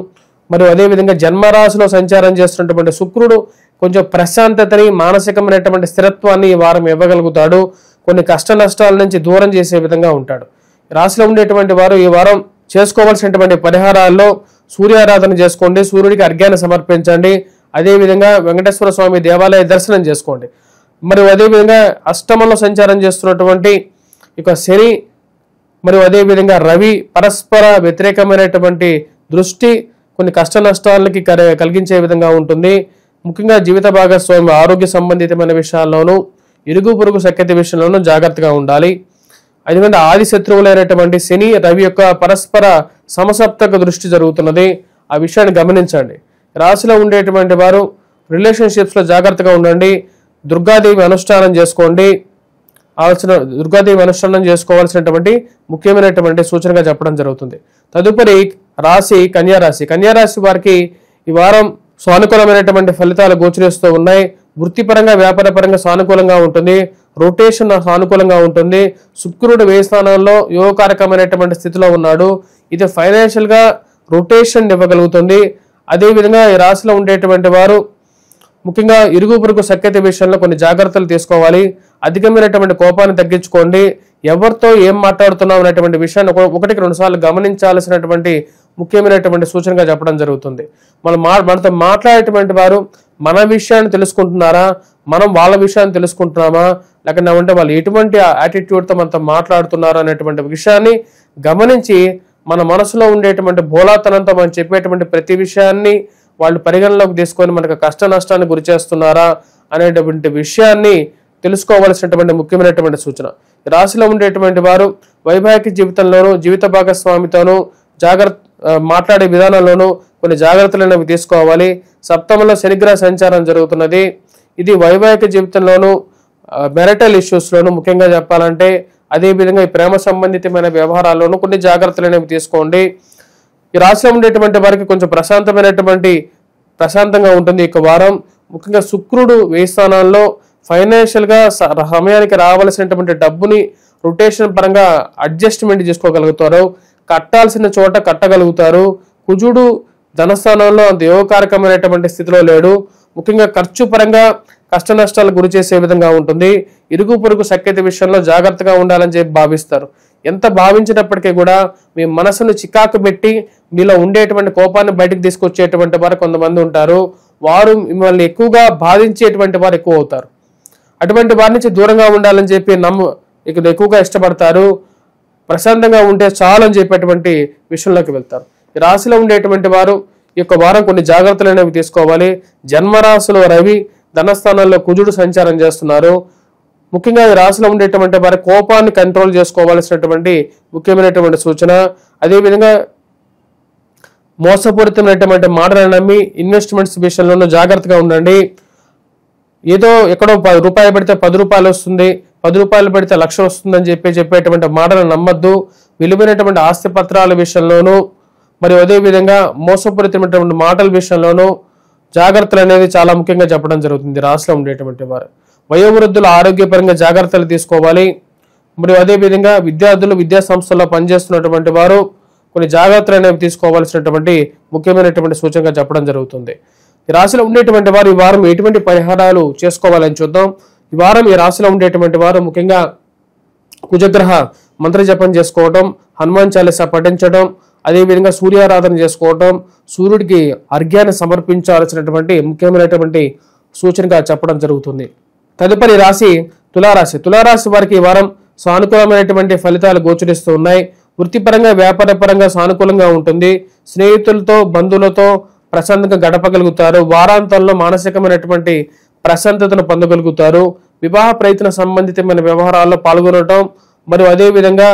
మరియు అదేవిధంగా జన్మరాశిలో సంచారం చేస్తున్నటువంటి శుక్రుడు కొంచెం ప్రశాంతతని, మానసికమైనటువంటి స్థిరత్వాన్ని ఈ వారం ఇవ్వగలుగుతాడు. కొన్ని కష్ట నష్టాల నుంచి దూరం చేసే విధంగా ఉంటాడు. రాశిలో ఉండేటువంటి వారు ఈ వారం చేసుకోవాల్సినటువంటి పరిహారాల్లో సూర్యారాధన చేసుకోండి, సూర్యుడికి అర్ఘ్యాన్ని సమర్పించండి. అదేవిధంగా వెంకటేశ్వర స్వామి దేవాలయ దర్శనం చేసుకోండి. మరియు అదేవిధంగా అష్టమంలో సంచారం చేస్తున్నటువంటి ఇక శని మరియు అదేవిధంగా రవి పరస్పర వ్యతిరేకమైనటువంటి దృష్టి కొన్ని కష్ట నష్టాలకి కలిగించే విధంగా ఉంటుంది. ముఖ్యంగా జీవిత భాగస్వామి ఆరోగ్య సంబంధితమైన విషయాల్లోనూ ఇరుగు పొరుగు సఖ్యత విషయంలోనూ జాగ్రత్తగా ఉండాలి. ఎందుకంటే ఆది శత్రువులైనటువంటి శని రవి యొక్క పరస్పర సమసప్తక దృష్టి జరుగుతున్నది. ఆ విషయాన్ని గమనించండి. రాశిలో ఉండేటువంటి వారు రిలేషన్షిప్స్లో జాగ్రత్తగా ఉండండి. దుర్గాదేవి అనుష్ఠానం చేసుకోండి. దుర్గాదేవి అనుష్ఠానం చేసుకోవాల్సినటువంటి ముఖ్యమైనటువంటి సూచనగా చెప్పడం జరుగుతుంది. తదుపరి రాశి కన్యారాశి. కన్యారాశి వారికి ఈ వారం సానుకూలమైనటువంటి ఫలితాలు గోచరిస్తూ ఉన్నాయి. వృత్తిపరంగా వ్యాపారపరంగా సానుకూలంగా ఉంటుంది. రొటేషన్ సానుకూలంగా ఉంటుంది. శుక్రుడు వ్యయ స్థానంలో యోగకారకమైనటువంటి స్థితిలో ఉన్నాడు. ఇది ఫైనాన్షియల్గా రొటేషన్ ఇవ్వగలుగుతుంది. అదేవిధంగా ఈ రాశిలో ఉండేటువంటి వారు ముఖ్యంగా ఇరుగు పొరుగు సఖ్యత విషయంలో కొన్ని జాగ్రత్తలు తీసుకోవాలి. అధికమైనటువంటి కోపాన్ని తగ్గించుకోండి. ఎవరితో ఏం మాట్లాడుతున్నాం అనేటువంటి విషయాన్ని ఒకటికి రెండు సార్లు గమనించాల్సినటువంటి ముఖ్యమైనటువంటి సూచనగా చెప్పడం జరుగుతుంది. మనతో మాట్లాడేటువంటి వారు మన విషయాన్ని తెలుసుకుంటున్నారా, మనం వాళ్ళ విషయాన్ని తెలుసుకుంటున్నామా, లేకపోతే వాళ్ళు ఎటువంటి యాటిట్యూడ్తో మనతో మాట్లాడుతున్నారు అనేటువంటి విషయాన్ని గమనించి మన మనసులో ఉండేటువంటి బోలాతనంతో మనం చెప్పేటువంటి ప్రతి విషయాన్ని వాళ్ళు పరిగణలోకి తీసుకొని మనకు కష్ట నష్టాన్ని గురి చేస్తున్నారా అనేటువంటి విషయాన్ని తెలుసుకోవాల్సినటువంటి ముఖ్యమైనటువంటి సూచన. ఈ రాశిలో ఉండేటువంటి వారు వైవాహిక జీవితంలోనూ జీవిత భాగస్వామితోనూ మాట్లాడే విధానంలోనూ కొన్ని జాగ్రత్తలు అనేవి తీసుకోవాలి. సప్తమంలో శనిగ్రహ సంచారం జరుగుతున్నది. ఇది వైవాహిక జీవితంలోనూ మెరిటల్ ఇష్యూస్లోనూ ముఖ్యంగా చెప్పాలంటే, అదేవిధంగా ఈ ప్రేమ సంబంధితమైన వ్యవహారాల్లోనూ కొన్ని జాగ్రత్తలు అనేవి తీసుకోండి. ఈ రాశిలో ఉండేటువంటి వారికి కొంచెం ప్రశాంతంగా ఉంటుంది ఈ వారం. ముఖ్యంగా శుక్రుడు వ్యయ స్థానాల్లో ఫైనాన్షియల్గా సమయానికి రావాల్సినటువంటి డబ్బుని రొటేషన్ పరంగా అడ్జస్ట్మెంట్ చేసుకోగలుగుతారు. కట్టాల్సిన చోట కట్టగలుగుతారు. కుజుడు ధనస్థానంలో అంత యోగకారకమైనటువంటి స్థితిలో లేడు. ముఖ్యంగా ఖర్చు పరంగా కష్ట నష్టాలు గురి చేసే విధంగా ఉంటుంది. ఇరుగు పొరుగు సఖ్యత విషయంలో జాగ్రత్తగా ఉండాలని చెప్పి భావిస్తారు. ఎంత భావించినప్పటికీ కూడా మీ మనసును చికాకు పెట్టి మీలో ఉండేటువంటి కోపాన్ని బయటకు తీసుకొచ్చేటువంటి వారు కొంతమంది ఉంటారు. వారు మిమ్మల్ని ఎక్కువగా బాధించేటువంటి వారు ఎక్కువ అవుతారు. అటువంటి వారి నుంచి దూరంగా ఉండాలని చెప్పి ఎక్కువగా ఇష్టపడతారు. ప్రశాంతంగా ఉంటే చాలు అని చెప్పేటువంటి విషయంలోకి వెళ్తారు. ఈ రాశిలో ఉండేటువంటి వారు ఈ యొక్క వారం కొన్ని జాగ్రత్తలు అనేవి తీసుకోవాలి. జన్మరాశిలో రవి, ధనస్థానంలో కుజుడు సంచారం చేస్తున్నారు. ముఖ్యంగా ఈ రాశిలో ఉండేటువంటి వారి కోపాన్ని కంట్రోల్ చేసుకోవాల్సినటువంటి ముఖ్యమైనటువంటి సూచన. అదేవిధంగా మోసపూరితమైనటువంటి మాటలను నమ్మి ఇన్వెస్ట్మెంట్స్ విషయంలోనూ జాగ్రత్తగా ఉండండి. ఏదో ఎక్కడో రూపాయి పెడితే 10 రూపాయలు వస్తుంది, 10 రూపాయలు పెడితే 1,00,000 వస్తుందని చెప్పేటువంటి మాటలను నమ్మద్దు. విలువైనటువంటి ఆస్తి పత్రాల విషయంలోనూ మరియు అదేవిధంగా మోసపూరితమైనటువంటి మాటల విషయంలోనూ జాగ్రత్తలు అనేది చాలా ముఖ్యంగా చెప్పడం జరుగుతుంది. రాశిలో ఉండేటువంటి వారు వయోవృద్ధుల ఆరోగ్యపరంగా జాగ్రత్తలు తీసుకోవాలి. మరియు అదేవిధంగా విద్యార్థులు విద్యా సంస్థల్లో పనిచేస్తున్నటువంటి వారు కొన్ని జాగ్రత్తలు అనేవి తీసుకోవాల్సినటువంటి ముఖ్యమైనటువంటి సూచనగా చెప్పడం జరుగుతుంది. ఈ రాశిలో ఉండేటువంటి వారు ఈ వారం ఎటువంటి పరిహారాలు చేసుకోవాలని చూద్దాం. ఈ వారం ఈ రాశిలో ఉండేటువంటి వారు ముఖ్యంగా కుజగ్రహ మంత్ర జపం చేసుకోవడం, హనుమాన్ చాలీసా పఠించడం, అదేవిధంగా సూర్యారాధన చేసుకోవడం, సూర్యుడికి అర్ఘ్యాన్ని సమర్పించాల్సినటువంటి ముఖ్యమైనటువంటి సూచనగా చెప్పడం జరుగుతుంది. తదుపరి రాశి తులారాశి. తులారాశి వారికి ఈ వారం సానుకూలమైనటువంటి ఫలితాలు గోచరిస్తూ ఉన్నాయి. వృత్తిపరంగా వ్యాపారపరంగా సానుకూలంగా ఉంటుంది. స్నేహితులతో బంధువులతో ప్రశాంతంగా గడపగలుగుతారు. వారాంతంలో మానసికమైనటువంటి ప్రశాంతతను పొందగలుగుతారు. వివాహ ప్రయత్న సంబంధితమైన వ్యవహారాల్లో పాల్గొనడం మరియు అదేవిధంగా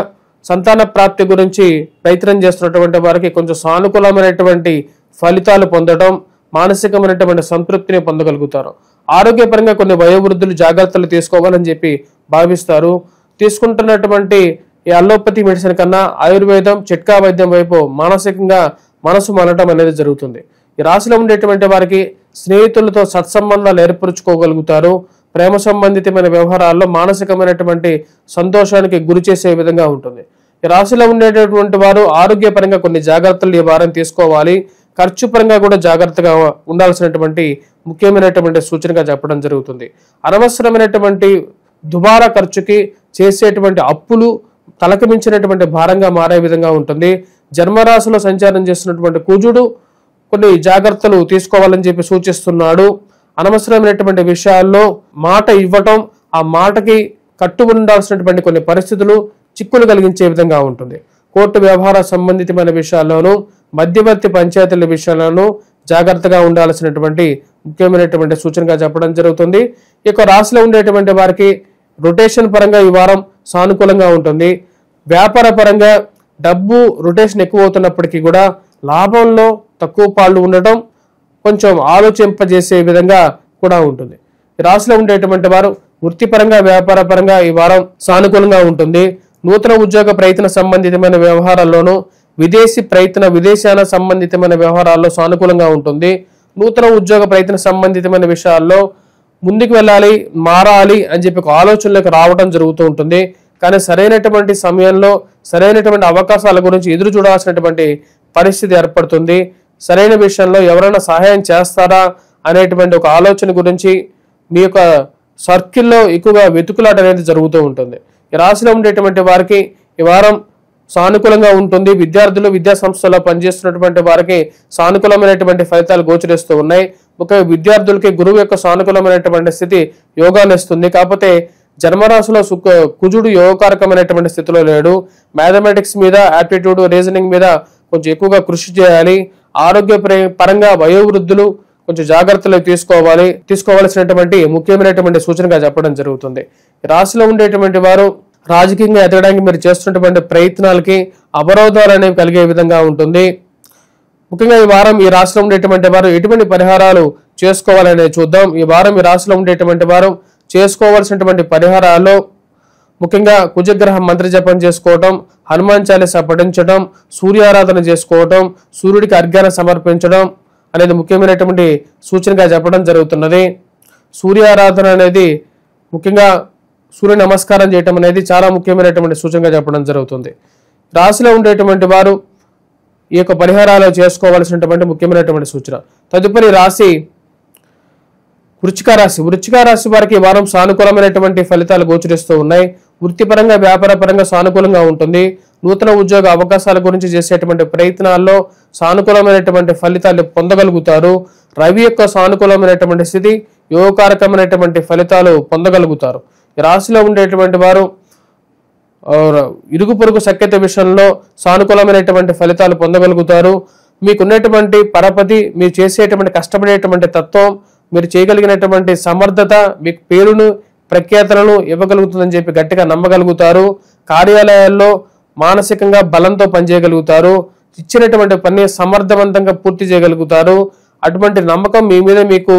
సంతాన ప్రాప్తి గురించి ప్రయత్నం చేస్తున్నటువంటి వారికి కొంచెం సానుకూలమైనటువంటి ఫలితాలు పొందడం, మానసికమైనటువంటి సంతృప్తిని పొందగలుగుతారు. ఆరోగ్యపరంగా కొన్ని వయోవృద్ధులు జాగ్రత్తలు తీసుకోవాలని చెప్పి భావిస్తారు. తీసుకుంటున్నటువంటి ఈ అల్లోపతి మెడిసిన్ కన్నా ఆయుర్వేదం, చిట్కా వైద్యం వైపు మానసికంగా మనసు మలటం అనేది జరుగుతుంది. ఈ రాశిలో ఉండేటువంటి వారికి స్నేహితులతో సత్సంబంధాలు ఏర్పరచుకోగలుగుతారు. ప్రేమ సంబంధితమైన వ్యవహారాల్లో మానసికమైనటువంటి సంతోషానికి గురి చేసే విధంగా ఉంటుంది. ఈ రాశిలో ఉండేటటువంటి వారు ఆరోగ్యపరంగా కొన్ని జాగ్రత్తలు ఈ వారం తీసుకోవాలి. ఖర్చు పరంగా కూడా జాగ్రత్తగా ఉండాల్సినటువంటి ముఖ్యమైనటువంటి సూచనగా చెప్పడం జరుగుతుంది. అనవసరమైనటువంటి దుబారా ఖర్చుకి చేసేటువంటి అప్పులు తలకు మించినటువంటి భారంగా మారే విధంగా ఉంటుంది. జన్మరాశిలో సంచారం చేస్తున్నటువంటి కుజుడు కొన్ని జాగ్రత్తలు తీసుకోవాలని చెప్పి సూచిస్తున్నాడు. అనవసరమైనటువంటి విషయాల్లో మాట ఇవ్వటం, ఆ మాటకి కట్టు ఉండాల్సినటువంటి కొన్ని పరిస్థితులు చిక్కులు కలిగించే విధంగా ఉంటుంది. కోర్టు వ్యవహార సంబంధితమైన విషయాల్లోనూ మధ్యవర్తి పంచాయతీల విషయాల్లోనూ జాగ్రత్తగా ఉండాల్సినటువంటి ముఖ్యమైనటువంటి సూచనగా చెప్పడం జరుగుతుంది. ఈ యొక్క రాశిలో ఉండేటువంటి వారికి రొటేషన్ పరంగా ఈ వారం సానుకూలంగా ఉంటుంది. వ్యాపార పరంగా డబ్బు రొటేషన్ ఎక్కువ అవుతున్నప్పటికీ కూడా లాభంలో తక్కువ పాళ్ళు ఉండటం కొంచెం ఆలోచింపజేసే విధంగా కూడా ఉంటుంది. ఈ రాశిలో ఉండేటువంటి వారు వృత్తిపరంగా వ్యాపార పరంగా ఈ వారం సానుకూలంగా ఉంటుంది. నూతన ఉద్యోగ ప్రయత్న సంబంధితమైన వ్యవహారాల్లోనూ విదేశాన సంబంధితమైన వ్యవహారాల్లో సానుకూలంగా ఉంటుంది. నూతన ఉద్యోగ ప్రయత్న సంబంధితమైన విషయాల్లో ముందుకు వెళ్ళాలి, మారాలి అని చెప్పి ఒక ఆలోచనలోకి రావడం జరుగుతూ ఉంటుంది. కానీ సరైనటువంటి సమయంలో సరైనటువంటి అవకాశాల గురించి ఎదురు చూడాల్సినటువంటి పరిస్థితి ఏర్పడుతుంది. సరైన విషయంలో ఎవరైనా సహాయం చేస్తారా అనేటువంటి ఒక ఆలోచన గురించి మీ యొక్క సర్కిల్లో ఎక్కువగా వెతుకులాట అనేది జరుగుతూ ఉంటుంది. ఈ రాశిలో ఉండేటువంటి వారికి ఈ వారం సానుకూలంగా ఉంటుంది. విద్యార్థులు విద్యా సంస్థల్లో పనిచేస్తున్నటువంటి వారికి సానుకూలమైనటువంటి ఫలితాలు గోచరిస్తూ ఉన్నాయి. ముఖ్యంగా విద్యార్థులకి గురువు యొక్క సానుకూలమైనటువంటి స్థితి యోగాన్ని ఇస్తుంది. కాకపోతే జన్మరాశిలో కుజుడు యోగకారకమైనటువంటి స్థితిలో లేడు. మ్యాథమెటిక్స్ మీద, యాప్టిట్యూడ్, రీజనింగ్ మీద కొంచెం ఎక్కువగా కృషి చేయాలి. ఆరోగ్య పరంగా వయోవృద్ధులు కొంచెం జాగ్రత్తలు తీసుకోవాల్సినటువంటి ముఖ్యమైనటువంటి సూచనగా చెప్పడం జరుగుతుంది. రాశిలో ఉండేటువంటి వారు రాజకీయంగా ఎదగడానికి మీరు చేస్తున్నటువంటి ప్రయత్నాలకి అవరోధాలు అనేవి కలిగే విధంగా ఉంటుంది. ముఖ్యంగా ఈ వారం ఈ రాశిలో ఉండేటువంటి వారు ఎటువంటి పరిహారాలు చేసుకోవాలనేది చూద్దాం. ఈ వారం ఈ రాశిలో ఉండేటువంటి వారు చేసుకోవాల్సినటువంటి పరిహారాల్లో ముఖ్యంగా కుజగ్రహ మంత్ర జపం చేసుకోవటం, హనుమాన్ చాలీసా పఠించడం, సూర్యారాధన చేసుకోవటం, సూర్యుడికి అర్ఘ్యాన్ని సమర్పించడం అనేది ముఖ్యమైనటువంటి సూచనగా చెప్పడం జరుగుతున్నది. సూర్యారాధన అనేది ముఖ్యంగా సూర్య నమస్కారం చేయటం అనేది చాలా ముఖ్యమైనటువంటి సూచనగా చెప్పడం జరుగుతుంది. రాశిలో ఉండేటువంటి వారు ఈ యొక్క పరిహారాలు చేసుకోవాల్సినటువంటి ముఖ్యమైనటువంటి సూచన. తదుపరి రాశి వృశ్చిక రాశి. వృశ్చిక రాశి వారికి ఈ వారం సానుకూలమైనటువంటి ఫలితాలు గోచరిస్తూ ఉన్నాయి. వృత్తిపరంగా వ్యాపార పరంగా సానుకూలంగా ఉంటుంది. నూతన ఉద్యోగ అవకాశాల గురించి చేసేటువంటి ప్రయత్నాల్లో సానుకూలమైనటువంటి ఫలితాలు పొందగలుగుతారు. రవి యొక్క సానుకూలమైనటువంటి స్థితి యోగకారకమైనటువంటి ఫలితాలు పొందగలుగుతారు. ఈ రాశిలో ఉండేటువంటి వారు ఇరుగు పొరుగు సఖ్యత విషయంలో సానుకూలమైనటువంటి ఫలితాలు పొందగలుగుతారు. మీకున్నటువంటి పరపతి, మీరు చేసేటువంటి కష్టపడేటువంటి తత్వం, మీరు చేయగలిగినటువంటి సమర్థత మీకు పేరును ప్రఖ్యాతలను ఇవ్వగలుగుతుందని చెప్పి గట్టిగా నమ్మగలుగుతారు. కార్యాలయాల్లో మానసికంగా బలంతో పనిచేయగలుగుతారు. ఇచ్చినటువంటి పని సమర్థవంతంగా పూర్తి చేయగలుగుతారు. అటువంటి నమ్మకం మీ మీద మీకు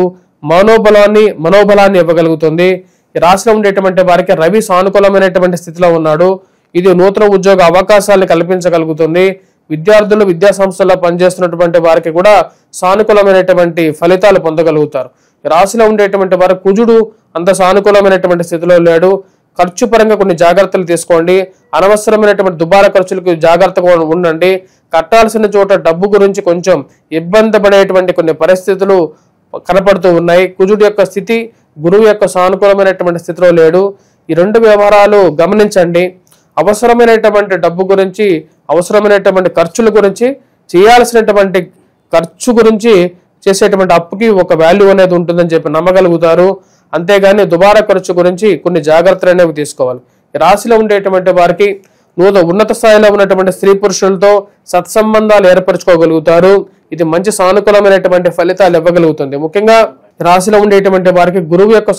మనోబలాన్ని ఇవ్వగలుగుతుంది. ఈ రాశిలో ఉండేటువంటి వారికి రవి సానుకూలమైనటువంటి స్థితిలో ఉన్నాడు. ఇది నూతన ఉద్యోగ అవకాశాలను కల్పించగలుగుతుంది. విద్యార్థులు విద్యా సంస్థల్లో పనిచేస్తున్నటువంటి వారికి కూడా సానుకూలమైనటువంటి ఫలితాలు పొందగలుగుతారు. ఈ రాశిలో ఉండేటువంటి వారు కుజుడు అంత సానుకూలమైనటువంటి స్థితిలో లేడు. ఖర్చు పరంగా కొన్ని జాగ్రత్తలు తీసుకోండి. అనవసరమైనటువంటి దుబారా ఖర్చులకు జాగ్రత్తగా ఉండండి. కట్టాల్సిన చోట డబ్బు గురించి కొంచెం ఇబ్బంది పడేటువంటి కొన్ని పరిస్థితులు కనపడుతూ ఉన్నాయి. కుజుడు యొక్క స్థితి గురువు యొక్క సానుకూలమైనటువంటి స్థితిలో లేడు. ఈ రెండు వ్యవహారాలు గమనించండి. అవసరమైనటువంటి డబ్బు గురించి, అవసరమైనటువంటి ఖర్చుల గురించి, చేయాల్సినటువంటి ఖర్చు గురించి చేసేటువంటి అప్పుకి ఒక వాల్యూ అనేది ఉంటుందని చెప్పి నమ్మగలుగుతారు. అంతేగాని దుబారా ఖర్చు గురించి కొన్ని జాగ్రత్తలు అనేవి తీసుకోవాలి. ఈ రాశిలో ఉండేటువంటి వారికి ఉన్నత స్థాయిలో ఉన్నటువంటి స్త్రీ పురుషులతో సత్సంబంధాలు ఏర్పరచుకోగలుగుతారు. ఇది మంచి సానుకూలమైనటువంటి ఫలితాలు ఇవ్వగలుగుతుంది. ముఖ్యంగా రాశిలో ఉండేటువంటి వారికి గురువు యొక్క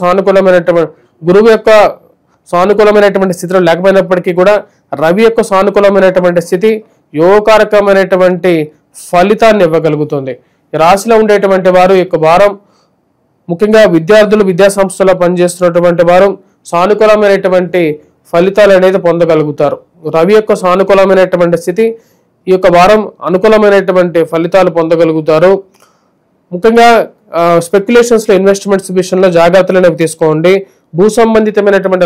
సానుకూలమైనటువంటి స్థితిలో లేకపోయినప్పటికీ కూడా రవి యొక్క సానుకూలమైనటువంటి స్థితి యోగకారకమైనటువంటి ఫలితాన్ని ఇవ్వగలుగుతుంది. ఈ రాశిలో ఉండేటువంటి వారు యొక్క వారం ముఖ్యంగా విద్యార్థులు విద్యా సంస్థలో పనిచేస్తున్నటువంటి వారు సానుకూలమైనటువంటి ఫలితాలు అనేది పొందగలుగుతారు. రవి యొక్క సానుకూలమైనటువంటి స్థితి ఈ యొక్క వారం అనుకూలమైనటువంటి ఫలితాలు పొందగలుగుతారు. ముఖ్యంగా స్పెక్యులేషన్స్ లో ఇన్వెస్ట్మెంట్స్ విషయంలో జాగ్రత్తలు అనేవి తీసుకోండి. భూ సంబంధితమైనటువంటి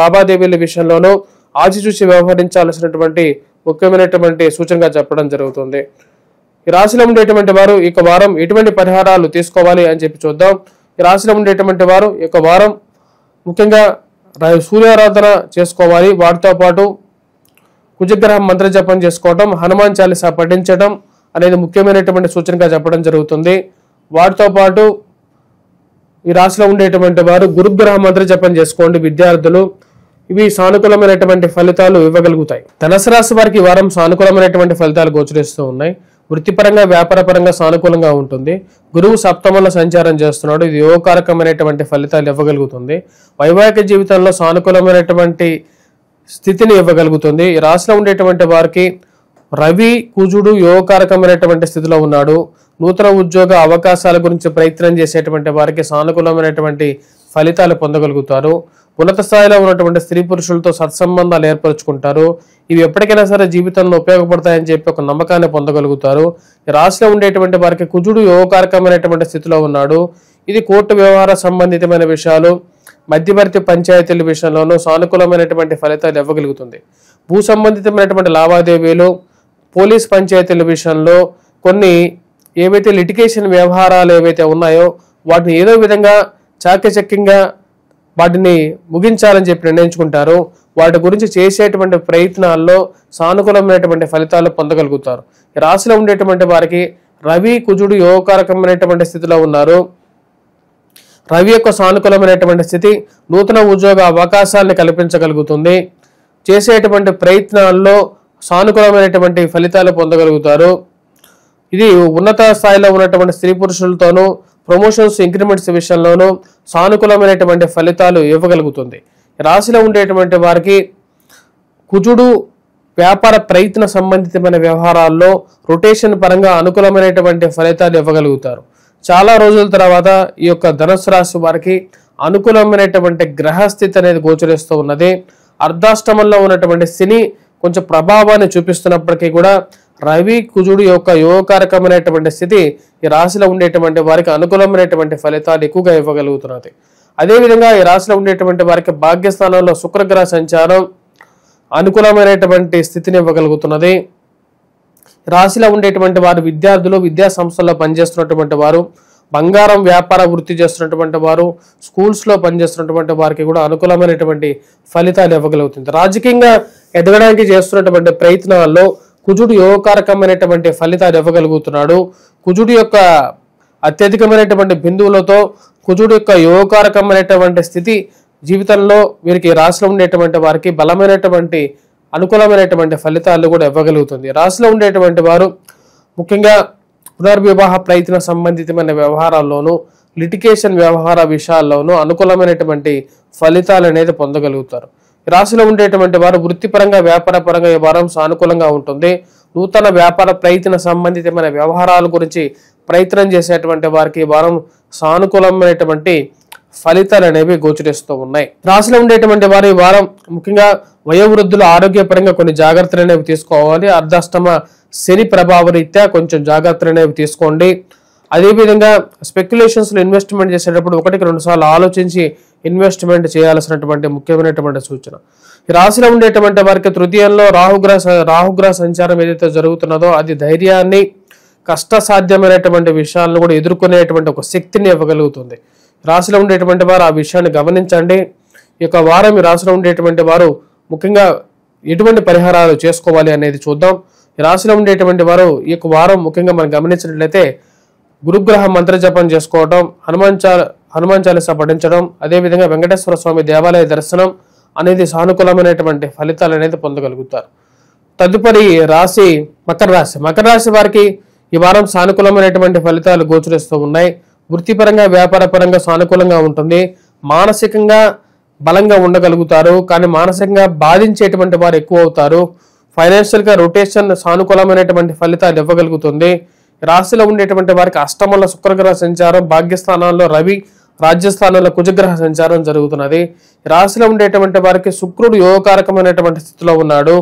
లావాదేవీల విషయంలోనూ ఆచిచూచి వ్యవహరించాల్సినటువంటి ముఖ్యమైనటువంటి సూచనగా చెప్పడం జరుగుతుంది. ఈ రాశిలో ఉండేటువంటి వారు ఈ వారం ఎటువంటి పరిహారాలు తీసుకోవాలి అని చెప్పి చూద్దాం. ఈ రాశిలో ఉండేటువంటి వారు ఈ వారం ముఖ్యంగా సూర్యారాధన చేసుకోవాలి. వాటితో పాటు కుజగ్రహం మంత్ర జపం చేసుకోవటం, హనుమాన్ చాలీసా పఠించడం అనేది ముఖ్యమైనటువంటి సూచనగా చెప్పడం జరుగుతుంది. వాటితో పాటు ఈ రాశిలో ఉండేటువంటి వారు గురుగ్రహ మంత్ర జపం చేసుకోండి విద్యార్థులు. ఇవి సానుకూలమైనటువంటి ఫలితాలు ఇవ్వగలుగుతాయి. ధనుసు రాశి వారికి ఈ వారం సానుకూలమైనటువంటి ఫలితాలు గోచరిస్తూ ఉన్నాయి. వృత్తిపరంగా వ్యాపార పరంగా సానుకూలంగా ఉంటుంది. గురువు సప్తమంలో సంచారం చేస్తున్నాడు. ఇది యోగకారకమైనటువంటి ఫలితాలు ఇవ్వగలుగుతుంది. వైవాహిక జీవితంలో సానుకూలమైనటువంటి స్థితిని ఇవ్వగలుగుతుంది. ఈ రాశిలో ఉండేటువంటి వారికి రవి కుజుడు యోగకారకమైనటువంటి స్థితిలో ఉన్నాడు. నూతన ఉద్యోగ అవకాశాల గురించి ప్రయత్నం చేసేటువంటి వారికి సానుకూలమైనటువంటి ఫలితాలు పొందగలుగుతారు. ఉన్నత స్థాయిలో ఉన్నటువంటి స్త్రీ పురుషులతో సత్సంబంధాలు ఏర్పరచుకుంటారు. ఇవి ఎప్పటికైనా సరే జీవితంలో ఉపయోగపడతాయని చెప్పి ఒక నమ్మకాన్ని పొందగలుగుతారు. ఈ రాశిలో ఉండేటువంటి వారికి కుజుడు యోగకారకమైనటువంటి స్థితిలో ఉన్నాడు. ఇది కోర్టు వ్యవహార సంబంధితమైన విషయాలు, మధ్యవర్తి పంచాయతీల విషయంలోనూ సానుకూలమైనటువంటి ఫలితాలు ఇవ్వగలుగుతుంది. భూ సంబంధితమైనటువంటి లావాదేవీలు, పోలీస్ పంచాయతీల విషయంలో కొన్ని ఏవైతే లిటిగేషన్ వ్యవహారాలు ఏవైతే ఉన్నాయో వాటిని ఏదో విధంగా చాకచక్యంగా వాటిని ముగించాలని చెప్పి నిర్ణయించుకుంటారు. వాటి గురించి చేసేటువంటి ప్రయత్నాల్లో సానుకూలమైనటువంటి ఫలితాలు పొందగలుగుతారు. ఈ రాశిలో ఉండేటువంటి వారికి రవి కుజుడు యోగకారకమైనటువంటి స్థితిలో ఉన్నారు. రవి యొక్క సానుకూలమైనటువంటి స్థితి నూతన ఉద్యోగ అవకాశాలను కల్పించగలుగుతుంది. చేసేటువంటి ప్రయత్నాల్లో సానుకూలమైనటువంటి ఫలితాలు పొందగలుగుతారు. ఇది ఉన్నత స్థాయిలో ఉన్నటువంటి స్త్రీ పురుషులతోనూ ప్రమోషన్స్ ఇంక్రిమెంట్స్ విషయంలోనూ సానుకూలమైనటువంటి ఫలితాలు ఇవ్వగలుగుతుంది. రాశిలో ఉండేటువంటి వారికి కుజుడు వ్యాపార ప్రయత్న సంబంధితమైన వ్యవహారాల్లో రొటేషన్ పరంగా అనుకూలమైనటువంటి ఫలితాలు ఇవ్వగలుగుతారు. చాలా రోజుల తర్వాత ఈ యొక్క ధనుసు రాశి వారికి అనుకూలమైనటువంటి గ్రహస్థితి అనేది గోచరిస్తూ ఉన్నది. అర్ధాష్టమంలో ఉన్నటువంటి శని కొంచెం ప్రభావాన్ని చూపిస్తున్నప్పటికీ కూడా రవి కుజుడు యొక్క యోగకారకమైనటువంటి స్థితి ఈ రాశిలో ఉండేటువంటి వారికి అనుకూలమైనటువంటి ఫలితాలు ఎక్కువగా ఇవ్వగలుగుతున్నది. అదేవిధంగా ఈ రాశిలో ఉండేటువంటి వారికి భాగ్యస్థానంలో శుక్రగ్రహ సంచారం అనుకూలమైనటువంటి స్థితిని ఇవ్వగలుగుతున్నది. రాశిలో ఉండేటువంటి వారు విద్యార్థులు, విద్యా సంస్థల్లో పనిచేస్తున్నటువంటి వారు, బంగారం వ్యాపార వృత్తి చేస్తున్నటువంటి వారు, స్కూల్స్లో పనిచేస్తున్నటువంటి వారికి కూడా అనుకూలమైనటువంటి ఫలితాలు ఇవ్వగలుగుతుంది. రాజకీయంగా ఎదగడానికి చేస్తున్నటువంటి ప్రయత్నాల్లో కుజుడు యోగకారకమైనటువంటి ఫలితాలు ఇవ్వగలుగుతున్నాడు. కుజుడు యొక్క అత్యధికమైనటువంటి బిందువులతో కుజుడు యొక్క యోగకారకమైనటువంటి స్థితి జీవితంలో వీరికి రాశిలో ఉండేటువంటి వారికి బలమైనటువంటి అనుకూలమైనటువంటి ఫలితాలు కూడా ఇవ్వగలుగుతుంది. రాశిలో ఉండేటువంటి వారు ముఖ్యంగా పునర్వివాహ ప్రయత్న సంబంధితమైన వ్యవహారాల్లోనూ లిటిగేషన్ వ్యవహార విషయాల్లోనూ అనుకూలమైనటువంటి ఫలితాలు అనేది పొందగలుగుతారు. రాశిలో ఉండేటువంటి వారు వృత్తిపరంగా వ్యాపార పరంగా ఈ వారం సానుకూలంగా ఉంటుంది. నూతన వ్యాపార ప్రయత్న సంబంధితమైన వ్యవహారాల గురించి ప్రయత్నం చేసేటువంటి వారికి ఈ వారం సానుకూలమైనటువంటి ఫలితాలు అనేవి గోచరిస్తూ ఉన్నాయి. రాశిలో ఉండేటువంటి వారు ఈ వారం ముఖ్యంగా వయోవృద్ధులు ఆరోగ్యపరంగా కొన్ని జాగ్రత్తలు అనేవి తీసుకోవాలి. అర్ధాష్టమ శని ప్రభావ రీత్యా కొంచెం జాగ్రత్తలు అనేవి తీసుకోండి. అదేవిధంగా స్పెక్యులేషన్స్లో ఇన్వెస్ట్మెంట్ చేసేటప్పుడు 1-2 సార్లు ఆలోచించి ఇన్వెస్ట్మెంట్ చేయాల్సినటువంటి ముఖ్యమైనటువంటి సూచన. ఈ రాశిలో ఉండేటువంటి వారికి తృతీయంలో రాహుగ్రహ సంచారం ఏదైతే జరుగుతున్నదో అది ధైర్యాన్ని, కష్టసాధ్యమైనటువంటి విషయాలను కూడా ఎదుర్కొనేటువంటి ఒక శక్తిని ఇవ్వగలుగుతుంది. రాశిలో ఉండేటువంటి వారు ఆ విషయాన్ని గమనించండి. ఈ యొక్క వారం ఈ రాశిలో ఉండేటువంటి వారు ముఖ్యంగా ఎటువంటి పరిహారాలు చేసుకోవాలి అనేది చూద్దాం. ఈ రాశిలో ఉండేటువంటి వారు ఈ యొక్క వారం ముఖ్యంగా మనం గమనించినట్లయితే గురుగ్రహ మంత్ర జపం చేసుకోవడం, హనుమాన్ చాలీసా పఠించడం, అదేవిధంగా వెంకటేశ్వర స్వామి దేవాలయ దర్శనం అనేది సానుకూలమైనటువంటి ఫలితాలు అనేది పొందగలుగుతారు. తదుపరి రాశి మకర రాశి. మకర రాశి వారికి ఈ వారం సానుకూలమైనటువంటి ఫలితాలు గోచరిస్తూ ఉన్నాయి. వృత్తిపరంగా వ్యాపార పరంగా సానుకూలంగా ఉంటుంది. మానసికంగా బలంగా ఉండగలుగుతారు, కానీ మానసికంగా బాధించేటువంటి వారు ఎక్కువ అవుతారు. ఫైనాన్షియల్ గా రొటేషన్ సానుకూలమైనటువంటి ఫలితాలు ఇవ్వగలుగుతుంది. రాశిలో ఉండేటువంటి వారికి అష్టమంలో శుక్రగ్రహ సంచారం, భాగ్యస్థానాల్లో రవి, రాజ్యస్థానంలో కుజగ్రహ సంచారం జరుగుతున్నది. రాశిలో ఉండేటువంటి వారికి శుక్రుడు యోగకారకమైనటువంటి స్థితిలో ఉన్నాడు.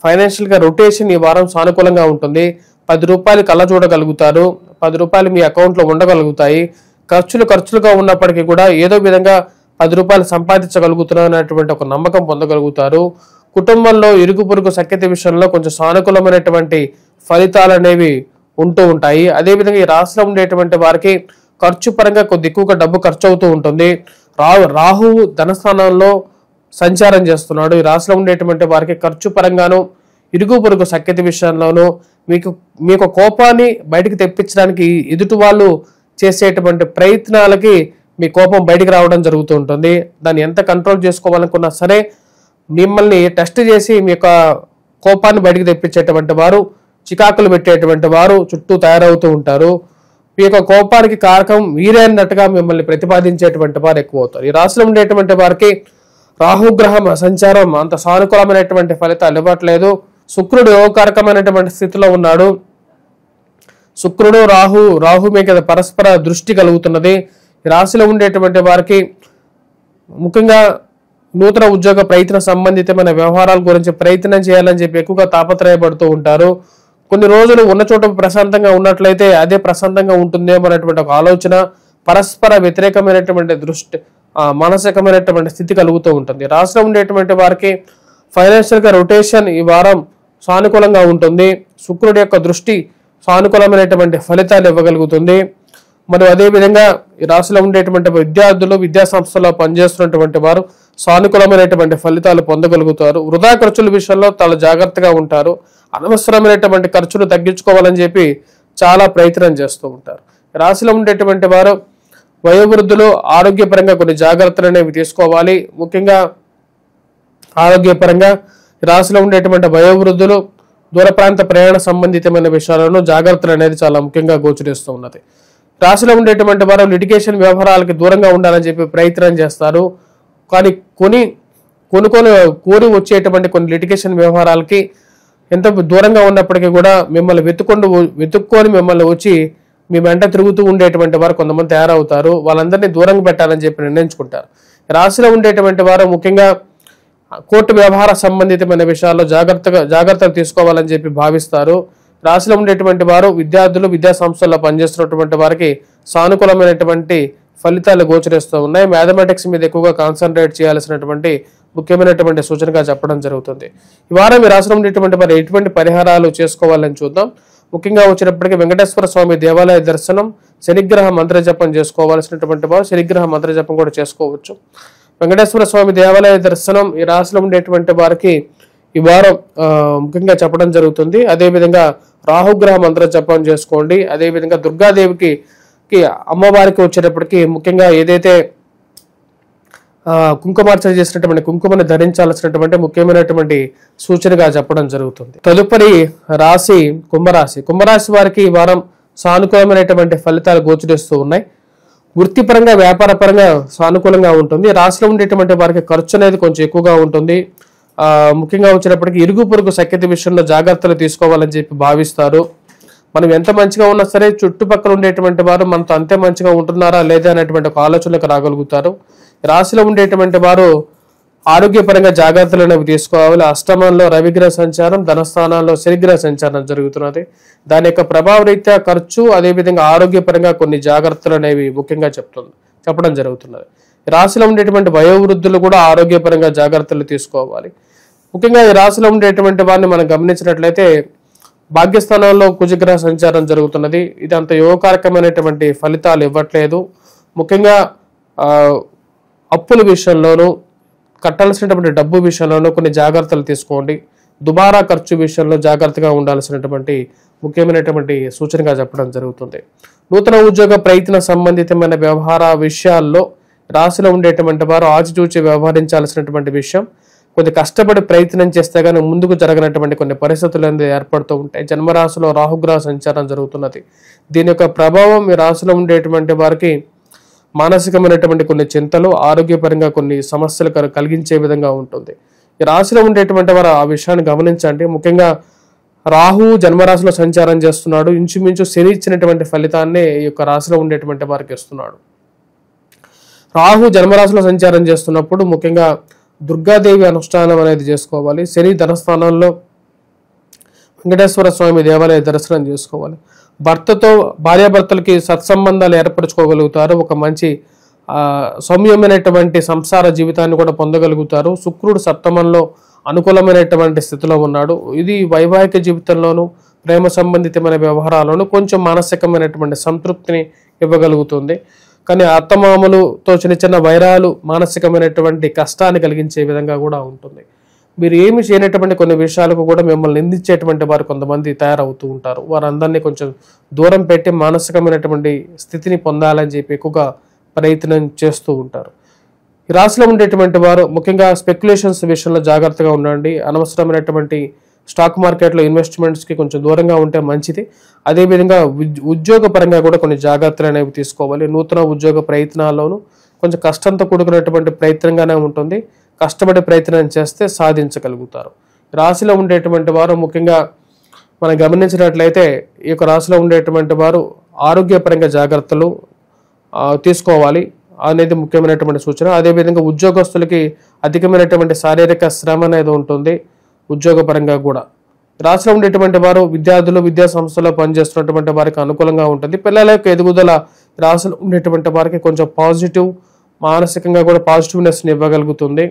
ఫైనాన్షియల్ గా రొటేషన్ ఈ వారం సానుకూలంగా ఉంటుంది. 10 రూపాయలు కళ్ళ చూడగలుగుతారు, 10 రూపాయలు మీ అకౌంట్లో ఉండగలుగుతాయి. ఖర్చులుగా ఉన్నప్పటికీ కూడా ఏదో విధంగా 10 రూపాయలు సంపాదించగలుగుతున్నారు అనేటువంటి ఒక నమ్మకం పొందగలుగుతారు. కుటుంబంలో ఇరుగు పొరుగు సఖ్యత విషయంలో కొంచెం సానుకూలమైనటువంటి ఫలితాలు అనేవి ఉంటూ ఉంటాయి. అదేవిధంగా ఈ రాశిలో ఉండేటువంటి వారికి ఖర్చు పరంగా కొద్ది ఎక్కువగా డబ్బు ఖర్చు అవుతూ ఉంటుంది. రాహువు ధనస్థానంలో సంచారం చేస్తున్నాడు. ఈ రాశిలో ఉండేటువంటి వారికి ఖర్చు పరంగాను ఇరుగు పొరుగు సఖ్యత విషయంలోనూ మీకు కోపాన్ని బయటికి తెప్పించడానికి ఎదుటి వాళ్ళు చేసేటువంటి ప్రయత్నాలకి మీ కోపం బయటికి రావడం జరుగుతూ ఉంటుంది. దాన్ని ఎంత కంట్రోల్ చేసుకోవాలనుకున్నా సరే మిమ్మల్ని టెస్ట్ చేసి మీ యొక్క కోపాన్ని బయటికి తెప్పించేటువంటి వారు, చికాకులు పెట్టేటువంటి వారు చుట్టూ తయారవుతూ ఉంటారు. మీ యొక్క కోపానికి కారకం మీరే అన్నట్టుగా మిమ్మల్ని ప్రతిపాదించేటువంటి వారు ఎక్కువ అవుతారు. ఈ రాశిలో ఉండేటువంటి వారికి రాహుగ్రహం సంచారం అంత సానుకూలమైనటువంటి ఫలితాలు ఇవ్వట్లేదు. శుక్రుడు యోగకారకమైనటువంటి స్థితిలో ఉన్నాడు. శుక్రుడు రాహు మీద పరస్పర దృష్టి కలుగుతున్నది. ఈ రాశిలో ఉండేటువంటి వారికి ముఖ్యంగా నూతన ఉద్యోగ ప్రయత్న సంబంధితమైన వ్యవహారాల గురించి ప్రయత్నం చేయాలని చెప్పి ఎక్కువగా తాపత్రయపడుతూ ఉంటారు. కొన్ని రోజులు ఉన్న చోట ప్రశాంతంగా ఉన్నట్లయితే అదే ప్రశాంతంగా ఉంటుందేమో అనేటువంటి ఒక ఆలోచన, పరస్పర వ్యతిరేకమైనటువంటి దృష్టి, మానసికమైనటువంటి స్థితి కలుగుతూ ఉంటుంది. రాశిలో ఉండేటువంటి వారికి ఫైనాన్షియల్ గా రొటేషన్ ఈ వారం సానుకూలంగా ఉంటుంది. శుక్రుడి యొక్క దృష్టి సానుకూలమైనటువంటి ఫలితాలు ఇవ్వగలుగుతుంది. మరియు అదేవిధంగా ఈ రాశిలో ఉండేటువంటి విద్యార్థులు, విద్యా సంస్థల్లో పనిచేస్తున్నటువంటి వారు సానుకూలమైనటువంటి ఫలితాలు పొందగలుగుతారు. వృధా ఖర్చుల విషయంలో చాలా జాగ్రత్తగా ఉంటారు. అనవసరమైనటువంటి ఖర్చులు తగ్గించుకోవాలని చెప్పి చాలా ప్రయత్నం చేస్తూ ఉంటారు. రాశిలో ఉండేటువంటి వారు వయోవృద్ధులు ఆరోగ్యపరంగా కొన్ని జాగ్రత్తలు అనేవి తీసుకోవాలి. ముఖ్యంగా ఆరోగ్యపరంగా రాశిలో ఉండేటువంటి వయోవృద్ధులు దూర ప్రాంత ప్రయాణ సంబంధితమైన విషయాలను జాగ్రత్తలు అనేది చాలా ముఖ్యంగా గోచరిస్తూ ఉన్నది. రాశిలో ఉండేటువంటి వారు లిటిగేషన్ వ్యవహారాలకి దూరంగా ఉండాలని చెప్పి ప్రయత్నం చేస్తారు. కానీ కొనుక్కొని కోరి వచ్చేటువంటి కొన్ని లిటిగేషన్ వ్యవహారాలకి ఎంత దూరంగా ఉన్నప్పటికీ కూడా మిమ్మల్ని వెతుక్కొని మిమ్మల్ని వచ్చి మీ వెంట తిరుగుతూ ఉండేటువంటి వారు కొంతమంది తయారవుతారు. వాళ్ళందరినీ దూరంగా పెట్టాలని చెప్పి నిర్ణయించుకుంటారు. రాశిలో ఉండేటువంటి వారు ముఖ్యంగా కోర్టు వ్యవహార సంబంధితమైన విషయాల్లో జాగ్రత్తలు తీసుకోవాలని చెప్పి భావిస్తారు. రాశిలో ఉండేటువంటి వారు విద్యార్థులు, విద్యా సంస్థల్లో పనిచేస్తున్నటువంటి వారికి సానుకూలమైనటువంటి ఫలితాలు గోచరిస్తూ ఉన్నాయి. మ్యాథమెటిక్స్ మీద ఎక్కువగా కాన్సన్ట్రేట్ చేయాల్సినటువంటి ముఖ్యమైనటువంటి సూచనగా చెప్పడం జరుగుతుంది. ఈ వారం ఈ రాశిలో ఉండేటువంటి వారు ఎటువంటి పరిహారాలు చేసుకోవాలని చూద్దాం. ముఖ్యంగా వచ్చినప్పటికీ వెంకటేశ్వర స్వామి దేవాలయ దర్శనం, శనిగ్రహ మంత్రజపం చేసుకోవాల్సినటువంటి వారు శనిగ్రహ మంత్రజపం కూడా చేసుకోవచ్చు. వెంకటేశ్వర స్వామి దేవాలయ దర్శనం ఈ రాశిలో ఉండేటువంటి వారికి ఈ వారం ముఖ్యంగా చెప్పడం జరుగుతుంది. అదేవిధంగా రాహుగ్రహ మంత్ర జపం చేసుకోండి. అదేవిధంగా దుర్గాదేవికి అమ్మవారికి వచ్చేటప్పటికి ముఖ్యంగా ఏదైతే కుంకుమార్చన చేసినటువంటి కుంకుమని ధరించాల్సినటువంటి ముఖ్యమైనటువంటి సూచనగా చెప్పడం జరుగుతుంది. తదుపరి రాశి కుంభరాశి. కుంభరాశి వారికి ఈ వారం సానుకూలమైనటువంటి ఫలితాలు గోచరిస్తూ ఉన్నాయి. వృత్తిపరంగా, వ్యాపార పరంగా సానుకూలంగా ఉంటుంది. రాశిలో ఉండేటువంటి వారికి ఖర్చు అనేది కొంచెం ఎక్కువగా ఉంటుంది. ముఖ్యంగా వచ్చినప్పటికీ ఇరుగు పొరుగు సఖ్యత విషయంలో జాగ్రత్తలు తీసుకోవాలని చెప్పి భావిస్తారు. మనం ఎంత మంచిగా ఉన్నా సరే చుట్టుపక్కల ఉండేటువంటి వారు మనతో అంతే మంచిగా ఉంటున్నారా లేదా అనేటువంటి ఒక ఆలోచనకు రాగలుగుతారు. రాశిలో ఉండేటువంటి వారు ఆరోగ్యపరంగా జాగ్రత్తలు అనేవి తీసుకోవాలి. అష్టమంలో రవిగ్రహ సంచారం, ధనస్థానాల్లో శనిగ్రహ సంచారం జరుగుతున్నది. దాని యొక్క ప్రభావ రీత్యా ఖర్చు, అదేవిధంగా ఆరోగ్యపరంగా కొన్ని జాగ్రత్తలు అనేవి ముఖ్యంగా చెప్పడం జరుగుతున్నది. రాశిలో ఉండేటువంటి వయోవృద్ధులు కూడా ఆరోగ్యపరంగా జాగ్రత్తలు తీసుకోవాలి. ముఖ్యంగా ఈ రాశిలో ఉండేటువంటి వారిని మనం గమనించినట్లయితే భాగ్యస్థానంలో కుజగ్రహ సంచారం జరుగుతున్నది. ఇది అంత యోగకారకమైనటువంటి ఫలితాలు ఇవ్వట్లేదు. ముఖ్యంగా అప్పుల విషయంలోనూ, కట్టాల్సినటువంటి డబ్బు విషయంలోనూ కొన్ని జాగ్రత్తలు తీసుకోండి. దుబారా ఖర్చు విషయంలో జాగ్రత్తగా ఉండాల్సినటువంటి ముఖ్యమైనటువంటి సూచనగా చెప్పడం జరుగుతుంది. నూతన ఉద్యోగ ప్రయత్న సంబంధితమైన వ్యవహార విషయాల్లో రాశిలో ఉండేటువంటి వారు ఆచితూచి వ్యవహరించాల్సినటువంటి విషయం. కొద్ది కష్టపడి ప్రయత్నం చేస్తే కానీ ముందుకు జరగనటువంటి కొన్ని పరిస్థితులు అనేది ఏర్పడుతూ ఉంటాయి. జన్మరాశిలో రాహుగ్రహ సంచారం జరుగుతున్నది. దీని యొక్క ప్రభావం ఈ రాశిలో ఉండేటువంటి వారికి మానసికమైనటువంటి కొన్ని చింతలు, ఆరోగ్యపరంగా కొన్ని సమస్యలు కలిగించే విధంగా ఉంటుంది. ఈ రాశిలో ఉండేటువంటి వారు ఆ విషయాన్ని గమనించండి. ముఖ్యంగా రాహు జన్మరాశిలో సంచారం చేస్తున్నాడు. ఇంచుమించు శని ఇచ్చినటువంటి ఫలితాన్ని ఈ యొక్క రాశిలో ఉండేటువంటి వారికి ఇస్తున్నాడు. రాహు జన్మరాశిలో సంచారం చేస్తున్నప్పుడు ముఖ్యంగా దుర్గాదేవి అనుష్ఠానం అనేది చేసుకోవాలి. శని ధనస్థానంలో వెంకటేశ్వర స్వామి దేవాలయ దర్శనం చేసుకోవాలి. భార్యాభర్తలకి సత్సంబంధాలు ఏర్పరచుకోగలుగుతారు. ఒక మంచి సౌమ్యమైనటువంటి సంసార జీవితాన్ని కూడా పొందగలుగుతారు. శుక్రుడు సప్తమంలో అనుకూలమైనటువంటి స్థితిలో ఉన్నాడు. ఇది వైవాహిక జీవితంలోనూ, ప్రేమ సంబంధితమైన వ్యవహారాల్లోనూ కొంచెం మానసికమైనటువంటి సంతృప్తిని ఇవ్వగలుగుతుంది. కానీ అత్తమామలతో చిన్న చిన్న వైరాలు మానసికమైనటువంటి కష్టాన్ని కలిగించే విధంగా కూడా ఉంటుంది. మీరు ఏమి చేయనటువంటి కొన్ని విషయాలకు కూడా మిమ్మల్ని నిందించేటువంటి వారు కొంతమంది తయారవుతూ ఉంటారు. వారందరినీ కొంచెం దూరం పెట్టి మానసికమైనటువంటి స్థితిని పొందాలని చెప్పి ఎక్కువగా ప్రయత్నం చేస్తూ ఉంటారు. ఈ రాశిలో ఉండేటువంటి వారు ముఖ్యంగా స్పెక్యులేషన్స్ విషయంలో జాగ్రత్తగా ఉండండి. అనవసరమైనటువంటి స్టాక్ మార్కెట్లో ఇన్వెస్ట్మెంట్స్కి కొంచెం దూరంగా ఉంటే మంచిది. అదేవిధంగా ఉద్యోగ పరంగా కూడా కొన్ని జాగ్రత్తలు అనేవి తీసుకోవాలి. నూతన ఉద్యోగ ప్రయత్నాల్లోనూ కొంచెం కష్టంతో కూడుకున్నటువంటి ప్రయత్నంగానే ఉంటుంది. కష్టపడి ప్రయత్నం చేస్తే సాధించగలుగుతారు. రాశిలో ఉండేటువంటి వారు ముఖ్యంగా మనం గమనించినట్లయితే ఈ యొక్క రాశిలో ఉండేటువంటి వారు ఆరోగ్యపరంగా జాగ్రత్తలు తీసుకోవాలి అనేది ముఖ్యమైనటువంటి సూచన. అదేవిధంగా ఉద్యోగస్తులకి అధికమైనటువంటి శారీరక శ్రమ అనేది ఉంటుంది. ఉద్యోగపరంగా కూడా రాష్ట్రంలో ఉండేటువంటి వారు విద్యార్థులు, విద్యా సంస్థలో పనిచేస్తున్నటువంటి వారికి అనుకూలంగా ఉంటుంది. పిల్లల యొక్క ఎదుగుదల రాశిలో ఉండేటువంటి వారికి కొంచెం పాజిటివ్, మానసికంగా కూడా పాజిటివ్నెస్ని ఇవ్వగలుగుతుంది.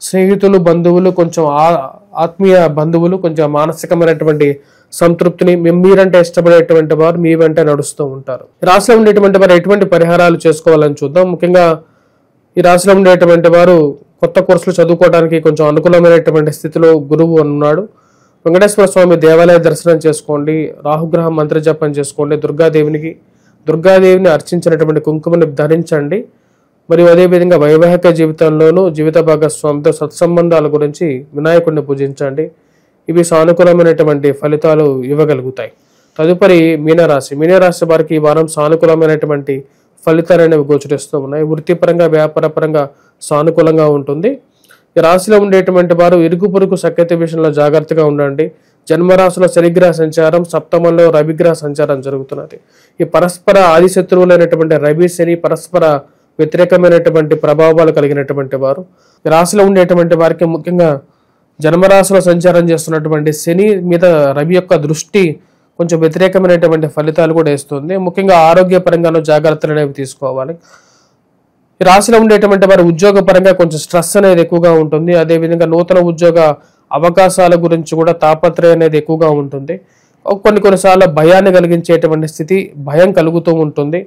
స్నేహితులు, బంధువులు, కొంచెం ఆత్మీయ బంధువులు కొంచెం మానసికమైనటువంటి సంతృప్తిని, మీరంటే ఇష్టపడేటువంటి వారు మీ వెంట నడుస్తూ ఉంటారు. రాశిలో ఉండేటువంటి వారు ఎటువంటి పరిహారాలు చేసుకోవాలని చూద్దాం. ముఖ్యంగా ఈ రాశిలో ఉండేటువంటి వారు కొత్త కోర్సులు చదువుకోవడానికి కొంచెం అనుకూలమైనటువంటి స్థితిలో గురువు ఉన్నాడు. వెంకటేశ్వర స్వామి దేవాలయ దర్శనం చేసుకోండి. రాహుగ్రహం మంత్ర జపం చేసుకోండి. దుర్గాదేవిని అర్చించినటువంటి కుంకుమని ధరించండి. మరియు అదేవిధంగా వైవాహిక జీవితంలోనూ జీవిత భాగస్వామితో సత్సంబంధాల గురించి వినాయకుడిని పూజించండి. ఇవి సానుకూలమైనటువంటి ఫలితాలు ఇవ్వగలుగుతాయి. తదుపరి మీనరాశి. మీనరాశి వారికి ఈ వారం సానుకూలమైనటువంటి ఫలితాలు అనేవి గోచరిస్తూ ఉన్నాయి. వృత్తిపరంగా వ్యాపారపరంగా సానుకూలంగా ఉంటుంది. ఈ రాశిలో ఉండేటువంటి వారు ఇరుగు పొరుగు సఖ్యత విషయంలో జాగ్రత్తగా ఉండండి. జన్మరాశిలో శనిగ్రహ సంచారం, సప్తమంలో రవిగ్రహ సంచారం జరుగుతున్నది. ఈ పరస్పర ఆది శత్రువులైనటువంటి రవి శని పరస్పర వ్యతిరేకమైనటువంటి ప్రభావాలు కలిగినటువంటి వారు. ఈ రాశిలో ఉండేటువంటి వారికి ముఖ్యంగా జన్మరాశిలో సంచారం చేస్తున్నటువంటి శని మీద రవి యొక్క దృష్టి కొంచెం వ్యతిరేకమైనటువంటి ఫలితాలు కూడా ఇస్తుంది. ముఖ్యంగా ఆరోగ్యపరంగానూ జాగ్రత్తలు అనేవి తీసుకోవాలి. ఈ రాశిలో ఉండేటువంటి వారు ఉద్యోగపరంగా కొంచెం స్ట్రెస్ అనేది ఎక్కువగా ఉంటుంది. అదేవిధంగా నూతన ఉద్యోగ అవకాశాల గురించి కూడా తాపత్రయం అనేది ఎక్కువగా ఉంటుంది. కొన్నిసార్లు భయాన్ని కలిగించేటువంటి స్థితి, భయం కలుగుతూ ఉంటుంది.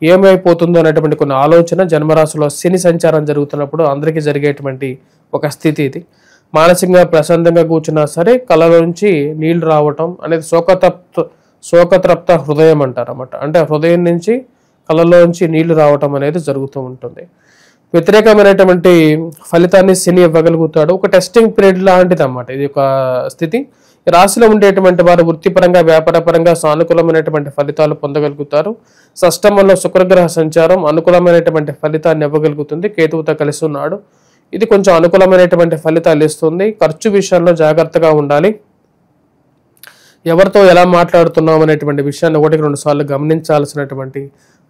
ఏమైపోతుందో అనేటువంటి కొన్ని ఆలోచన జన్మరాశిలో శని సంచారం జరుగుతున్నప్పుడు అందరికీ జరిగేటువంటి ఒక స్థితి ఇది. మానసికంగా ప్రశాంతంగా కూర్చున్నా సరే కళ్ళ నుంచి నీళ్లు రావటం అనేది శోకతృప్త హృదయం అంటారు అన్నమాట. అంటే హృదయం నుంచి కళ్ళలోంచి నీళ్లు రావటం అనేది జరుగుతూ ఉంటుంది. వ్యతిరేకమైనటువంటి ఫలితాన్ని శని ఇవ్వగలుగుతాడు. ఒక టెస్టింగ్ పీరియడ్ లాంటిది అన్నమాట ఇది ఒక స్థితి. ఈ రాశిలో ఉండేటువంటి వారు వృత్తిపరంగా వ్యాపారపరంగా సానుకూలమైనటువంటి ఫలితాలు పొందగలుగుతారు. షష్టమంలో శుక్రగ్రహ సంచారం అనుకూలమైనటువంటి ఫలితాన్ని ఇవ్వగలుగుతుంది. కేతువుతో కలిసి ఉన్నాడు. ఇది కొంచెం అనుకూలమైనటువంటి ఫలితాలు ఇస్తుంది. ఖర్చు విషయంలో జాగ్రత్తగా ఉండాలి. ఎవరితో ఎలా మాట్లాడుతున్నాం అనేటువంటి విషయాన్ని 1-2 సార్లు గమనించాల్సినటువంటి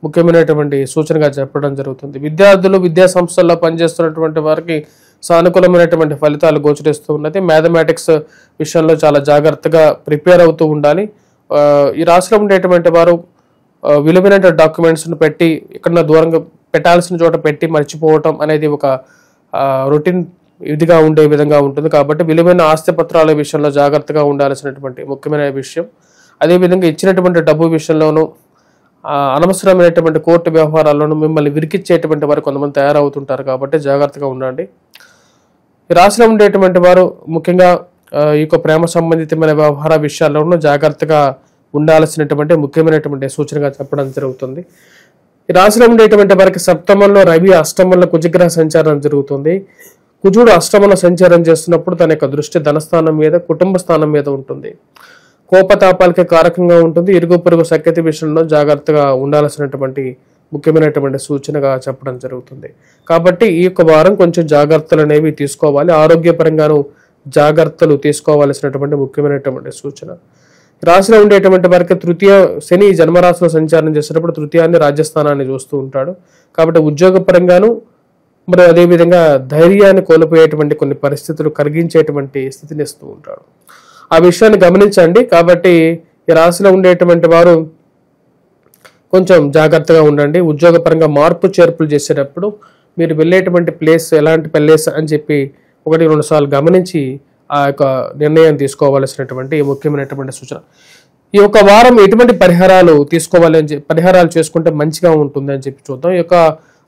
ముఖ్యమైనటువంటి సూచనగా చెప్పడం జరుగుతుంది. విద్యార్థులు విద్యా సంస్థల్లో పనిచేస్తున్నటువంటి వారికి సానుకూలమైనటువంటి ఫలితాలు గోచరిస్తూ ఉన్నది. మ్యాథమెటిక్స్ విషయంలో చాలా జాగ్రత్తగా ప్రిపేర్ అవుతూ ఉండాలి. ఈ రాశిలో ఉండేటువంటి వారు విలువైన డాక్యుమెంట్స్ను పెట్టి ఇక్కడ దూరంగా పెట్టాల్సిన చోట పెట్టి మర్చిపోవటం అనేది ఒక రొటీన్ ఇదిగా ఉండే విధంగా ఉంటుంది. కాబట్టి విలువైన ఆస్తి పత్రాల విషయంలో జాగ్రత్తగా ఉండాల్సినటువంటి ముఖ్యమైన విషయం. అదేవిధంగా ఇచ్చినటువంటి డబ్బు విషయంలోనూ అనవసరమైనటువంటి కోర్టు వ్యవహారాల్లోనూ మిమ్మల్ని విరికిచ్చేటువంటి వారు కొంతమంది తయారవుతుంటారు. కాబట్టి జాగ్రత్తగా ఉండండి. ఈ రాశిలో ఉండేటువంటి వారు ముఖ్యంగా ఈ యొక్క ప్రేమ సంబంధితమైన వ్యవహార విషయాల్లోనూ జాగ్రత్తగా ఉండాల్సినటువంటి ముఖ్యమైనటువంటి సూచనగా చెప్పడం జరుగుతుంది. ఈ రాశిలో ఉండేటువంటి వారికి సప్తమంలో రవి, అష్టమంలో కుజగ్రహ సంచారం జరుగుతుంది. కుజుడు అష్టమంలో సంచారం చేస్తున్నప్పుడు తన యొక్క దృష్టి ధనస్థానం మీద, కుటుంబ స్థానం మీద ఉంటుంది. కోపతాపాలకి కారకంగా ఉంటుంది. ఇరుగు పొరుగు సఖ్యత విషయంలో జాగ్రత్తగా ఉండాల్సినటువంటి ముఖ్యమైనటువంటి సూచనగా చెప్పడం జరుగుతుంది. కాబట్టి ఈ యొక్క వారం కొంచెం జాగ్రత్తలు అనేవి తీసుకోవాలి. ఆరోగ్యపరంగాను జాగ్రత్తలు తీసుకోవాల్సినటువంటి ముఖ్యమైనటువంటి సూచన. రాశిలో ఉండేటువంటి వారికి తృతీయ శని జన్మరాశిలో సంచారం చేసేటప్పుడు తృతీయాన్ని రాజ్యస్థానాన్ని చూస్తూ ఉంటాడు. కాబట్టి ఉద్యోగపరంగాను మరి అదేవిధంగా ధైర్యాన్ని కోల్పోయేటువంటి కొన్ని పరిస్థితులు కలిగించేటువంటి స్థితిని ఇస్తూ ఉంటాడు. ఆ విషయాన్ని గమనించండి. కాబట్టి ఈ రాశిలో ఉండేటువంటి వారు కొంచెం జాగ్రత్తగా ఉండండి. ఉద్యోగపరంగా మార్పు చేర్పులు చేసేటప్పుడు మీరు వెళ్ళేటువంటి ప్లేస్ ఎలాంటి ప్లేస్ అని చెప్పి 1-2 సార్లు గమనించి ఆ యొక్క నిర్ణయం తీసుకోవాల్సినటువంటి ముఖ్యమైనటువంటి సూచన. ఈ యొక్క వారం ఎటువంటి పరిహారాలు తీసుకోవాలి అని పరిహారాలు చేసుకుంటే మంచిగా ఉంటుంది అని చెప్పి చూద్దాం. ఈ యొక్క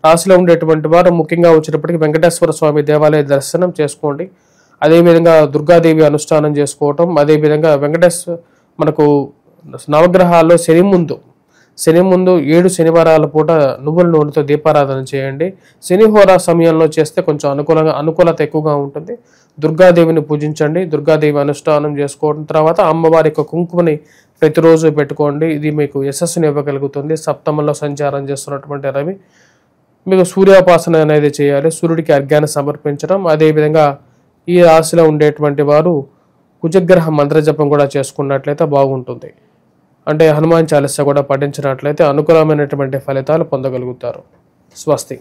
రాశిలో ఉండేటువంటి వారు ముఖ్యంగా వచ్చేటప్పటికి వెంకటేశ్వర స్వామి దేవాలయ దర్శనం చేసుకోండి. అదేవిధంగా దుర్గాదేవి అనుష్ఠానం చేసుకోవటం. అదేవిధంగా మనకు నవగ్రహాల్లో శని ముందు 7 శనివారాల పూట నువ్వుల నూనెతో దీపారాధన చేయండి. శనిహోరా సమయంలో చేస్తే కొంచెం అనుకూలత ఎక్కువగా ఉంటుంది. దుర్గాదేవిని పూజించండి. దుర్గాదేవి అనుష్ఠానం చేసుకోవడం తర్వాత అమ్మవారి యొక్క కుంకుమని ప్రతిరోజు పెట్టుకోండి. ఇది మీకు యశస్సుని ఇవ్వగలుగుతుంది. సప్తమంలో సంచారం చేస్తున్నటువంటి రవి మీకు సూర్యోపాసన అనేది చేయాలి. సూర్యుడికి అర్ఘ్యాన్ని సమర్పించడం. అదేవిధంగా ఈ రాశిలో ఉండేటువంటి వారు కుజగ్రహ మంత్రజపం కూడా చేసుకున్నట్లయితే బాగుంటుంది. అంటే హనుమాన్ చాలీసా కూడా పఠించినట్లయితే అనుకూలమైనటువంటి ఫలితాలు పొందగలుగుతారు. స్వస్తి.